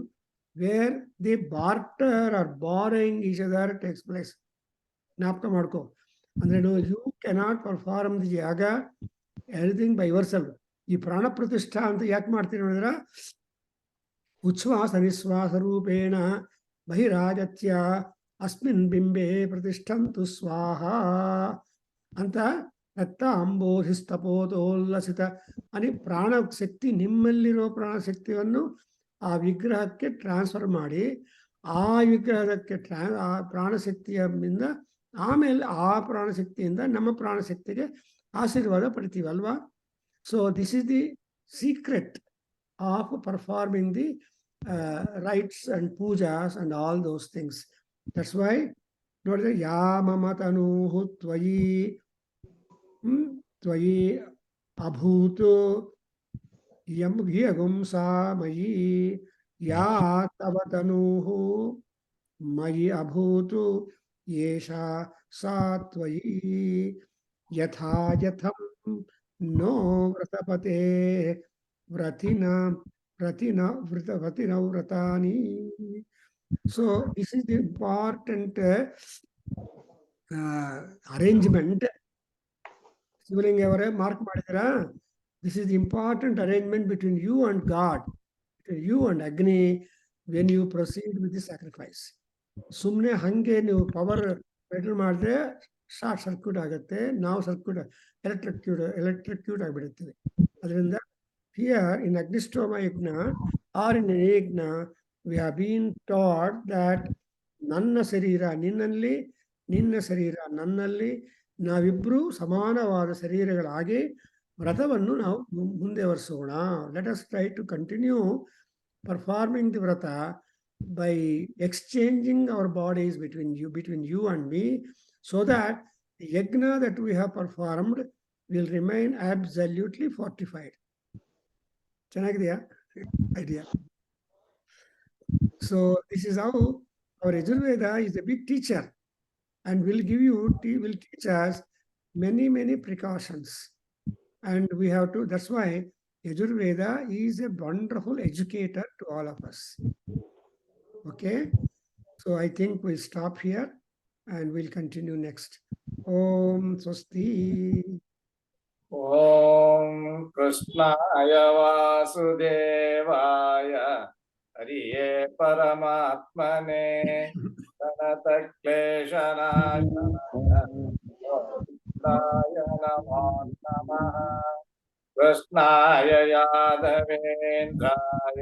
where the barter are barring each other takes place. ಜ್ಞಾಪಕ ಮಾಡ್ಕೋ. ಅಂದ್ರೆ you cannot perform the yaga anything by yourself. ಈ ಪ್ರಾಣ ಪ್ರತಿಷ್ಠಾ ಅಂತ ಯಾಕೆ ಮಾಡ್ತೀನಿ ನೋಡಿದ್ರ, ಉಚ್ಛ್ವಾಸ ನಿಶ್ವಾಸ ರೂಪೇಣ ಬಹಿರಾಗತ್ಯ ಅಸ್ಮಿನ್ ಬಿಂಬೆ ಪ್ರತಿಷ್ಠಂತು ಸ್ವಾಹ ಅಂತ ರಕ್ತ ಅಂಬೋಧಿಸ್ತಪೋತೋಲ್ಲಸಿತ అని ಪ್ರಾಣಶಕ್ತಿ, ನಿಮ್ಮಲ್ಲಿರೋ ಪ್ರಾಣಶಕ್ತಿಯನ್ನು ಆ ವಿಗ್ರಹಕ್ಕೆ ಟ್ರಾನ್ಸ್ಫರ್ ಮಾಡಿ ಆ ವಿಗ್ರಹಕ್ಕೆ ಆ ಪ್ರಾಣಶಕ್ತಿಯಿಂದ ಆಮೇಲೆ ಆ ಪ್ರಾಣಶಕ್ತಿಯಿಂದ ನಮ್ಮ ಪ್ರಾಣಶಕ್ತಿಗೆ ಆಶೀರ್ವಾದ ಪಡಿತೀವಲ್ವಾ. So this is the secret of performing the rites and pujas and all those things. That's why ನೋಡಿದ್ರೆ ಯಾ ಮಮ ತನೂಹು ತ್ವಯಿ ಅಭೂತು ಯಗುಂ ಸಾ ಮಯಿ. ಯಾ ತವ ತನೂಹು ಮಯಿ ಅಭೂತು ಯೇಷಾ ಸಾ ತ್ವಯಿ. ಯಥಾ ಯಥಂ ನೋ ವ್ರತಪತೆ ವ್ರತಾನಿ. So this is the important arrangement. Shivalinga ಅವರೇ ಮಾರ್ಕ್ ಮಾಡಿದ್ದೀರಾ? This is the important arrangement between you and God, between you and Agni when you proceed with the sacrifice. ಸುಮ್ಮನೆ ಹಂಗೆ ನೀವು ಪವರ್ ಪೆಡಲ್ ಮಾಡಿದ್ರೆ ಶಾರ್ಟ್ ಸರ್ಕ್ಯೂಟ್ ಆಗುತ್ತೆ, ನಾವು ಸರ್ಕ್ಯೂಟ್ ಎಲೆಕ್ಟ್ರಿಕ್ಯೂಟ್ ಆಗಿಬಿಡುತ್ತೇವೆ. ಅದರಿಂದ here in Agnistoma Yajna or in Yajna, we have been taught that ನನ್ನ ಶರೀರ ನಿನ್ನಲ್ಲಿ, ನಿನ್ನ ಶರೀರ ನನ್ನಲ್ಲಿ, ನಾವಿಬ್ರು ಸಮಾನವಾದ ಶರೀರಗಳಾಗಿ ವ್ರತವನ್ನು ನಾವು ಮುಂದುವರಿಸೋಣ. Let us try to continue performing the vrata by exchanging our bodies between you and me, so that the yajna that we have performed will remain absolutely fortified. ಚೆನ್ನಾಗಿದೆಯಾ idea? So this is how our Yajurveda is a big teacher and will teach us many precautions, and we have to, that's why Yajurveda is a wonderful educator to all of us. Okay, so I think we'll stop here and we'll continue next. Om Swasti. ಓಂ ಕೃಷ್ಣಾಯ ವಾಸುದೇವಾಯ ಹರಿಯೇ ಪರಮಾತ್ಮನೇ ಪ್ರಣತ ಕ್ಲೇಶನಾಶನಾಯ ನಮೋ ನಮಃ. ಕೃಷ್ಣಾಯ ಯಾದವೇಂದ್ರಾಯ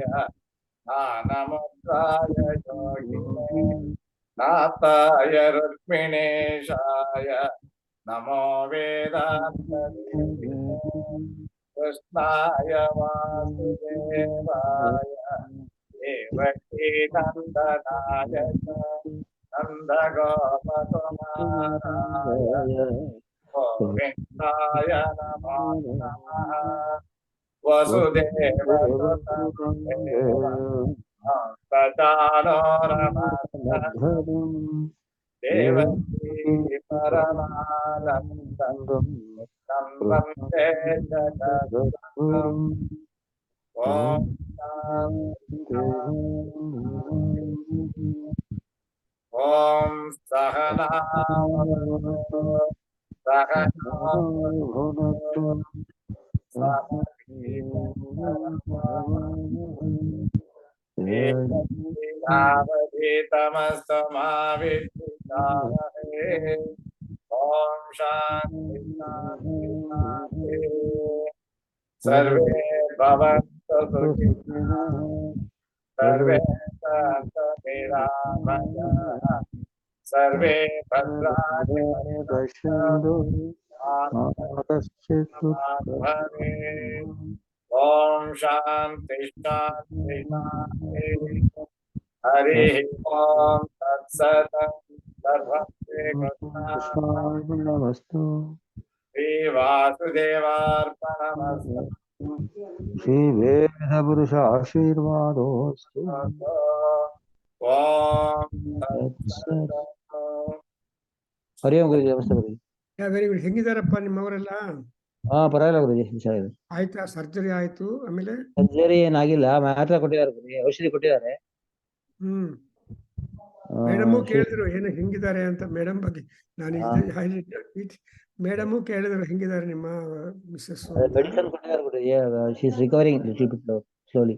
ಜ್ಞಾನಮುದ್ರಾಯ ಯೋಗಿನೇ ನಾಥಾಯ ರುಕ್ಮಿಣೇಶಾಯ ನಮೋ ವೇದಾಂತದೇವಿನೇ. ಕೃಷ್ಣಾಯ ವಾಸುದೇವಾಯ ದೇವಕೀ ನಂದನಾಯ ನಂದ ಗೋಪಕುಮಾರಾಯ ಗೋವಿಂದಾಯ ನಮೋ ನಮಃ. ವಸುದೇವ ಪ್ರಜಾನೋ ದೇವಕೀ ಪರಮಾನಂದಂ ವಂದೇ ಜಗದ್ಗುರುಂ. ಓಂ ಶಾಂತಿ Om Sahana Sahana Sahana Om Shanti Shanti Shanti Sarve Bhavantu Sukhina Sarve Santu Niramaya Sarve Bhadrani Pashantu Bhave Om Shanti Shanti Shanti Hari Om Tat Sat Sarvam Shri Krishna Namastu. Shri Vasudevarpanamastu Shri Veda Purusha Ashirvadostu. Om Tat Sat. Sat ಹರಿ ಓಂ ಗುರುಜಿ, ನಮಸ್ತೆ ಗುರುಜಿ. Very good. ಹೆಂಗಿದಾರಪ್ಪ ನಿಮ್ಮವರೆಲ್ಲ? ಪರವಾಗಿಲ್ಲ ಗುರುಜಿ, ಹುಷಾರಿದೆ. ಆಯ್ತಾ? Surgery ಆಯ್ತು? ಆಮೇಲೆ surgery ಏನಾಗಿಲ್ಲ, ಮಾತ್ರ ಕೊಟ್ಟಿದ್ದಾರೆ ಗುರುಜಿ, ಔಷಧಿ ಕೊಟ್ಟಿದ್ದಾರೆ. ಮೇಡಮು ಕೇಳಿದ್ರು ಏನು ಹೆಂಗಿದ್ದಾರೆ ಅಂತ. ಮೇಡಮ್ ಬಗ್ಗೆ ನಾನು ಮೇಡಮು ಕೇಳಿದ್ರು ಹೆಂಗಿದ್ದಾರೆ ನಿಮ್ಮ ಮಿಸ್ಸಸ್ ಅಂತ. ಮೆಡಿಸನ್ ಕೊಟ್ಟಿದ್ದಾರೆ Guruji, she is recovering little bit slowly.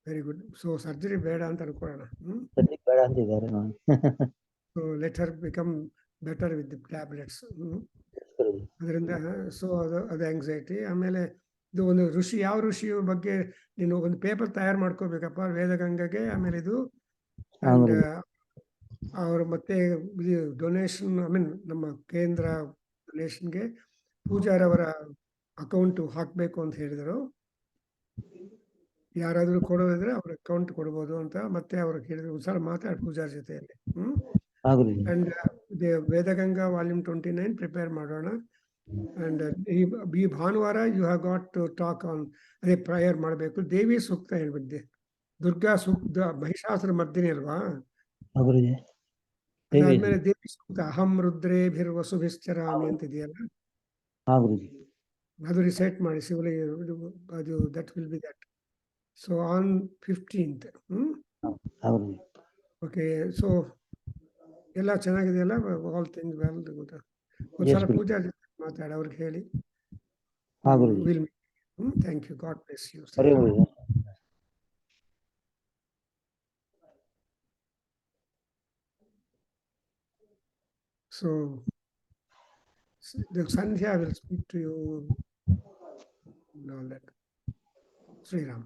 Very good. So surgery ಬೇಡ ಅಂತ ಅನ್ಕೊಳ್ಳೋಣ. ಸರ್ಜರಿ ಬೇಡ ಅಂತಿದ್ದಾರೆ. So let her become better with the tablets. ಅದರಿಂದ ಸೊ ಅದು ಆಂಗ್ಸೈಟಿ. ಆಮೇಲೆ ಇದು ಒಂದು ಋಷಿ, ಯಾವ ಋಷಿಯ ಬಗ್ಗೆ ನೀನು ಒಂದು ಪೇಪರ್ ತಯಾರು ಮಾಡ್ಕೋಬೇಕಪ್ಪ ವೇದಗಂಗೆಗೆ. ಆಮೇಲೆ ಇದು ಅಂಡ್ ಅವರು ಮತ್ತೆ ಡೊನೇಷನ್, ಐ ಮೀನ್ ನಮ್ಮ ಕೇಂದ್ರ ಡೊನೇಷನ್ಗೆ ಪೂಜಾರವರ ಅಕೌಂಟ್ ಹಾಕಬೇಕು ಅಂತ ಹೇಳಿದರು. ಯಾರಾದರೂ ಕೊಡೋದಿದ್ರೆ ಅವ್ರ ಅಕೌಂಟ್ ಕೊಡ್ಬೋದು ಅಂತ ಮತ್ತೆ ಅವ್ರಿಗೆ ಹೇಳಿದ್ರು. ಒಂದ್ಸಲ ಮಾತಾಡಿ ಪೂಜಾರ ಜೊತೆಯಲ್ಲಿ. ಅಂಡ್ ವೇದಗಂಗಾ ವಾಲ್ಯೂಮ್ 29 ಪ್ರಿಪೇರ್ ಮಾಡೋಣ. ಅಂಡ್ ಈ ಭಾನುವಾರ you have got to talk on ಅದೇ ಪ್ರೇಯರ್ ಮಾಡಬೇಕು. ದೇವಿ ಸೂಕ್ತ ಹೇಳ್ಬಿದ್ದೆ, ದುರ್ಗಾ ಸೂಕ್ತ, ಮಹಿಷಾಸುರ ಮರ್ದಿನಿ ಅಲ್ವಾ? ಅದಾದ್ಮೇಲೆ ದೇವಿ ಸೂಕ್ತ ಅಹಂ ರುದ್ರೇಭಿರ್ವಸುಭಿಶ್ಚರಾಮಿ ಅಂತ ಇದೆಯಲ್ಲ, ಅದು ರಿಸೈಟ್ ಮಾಡಿ ಶಿವಲಿ. ಅದು that will be that. So on 15th. Okay. So ಎಲ್ಲ ಚೆನ್ನಾಗಿದೆಯಲ್ಲ? All things well. ಒಂದ್ಸಲ ಪೂಜಾ ಮಾತಾಡಿ ಅವ್ರಿಗೆ ಹೇಳಿ. Will thank you. God bless you. So the Sandhya will speak to you and all that. Sri Ram.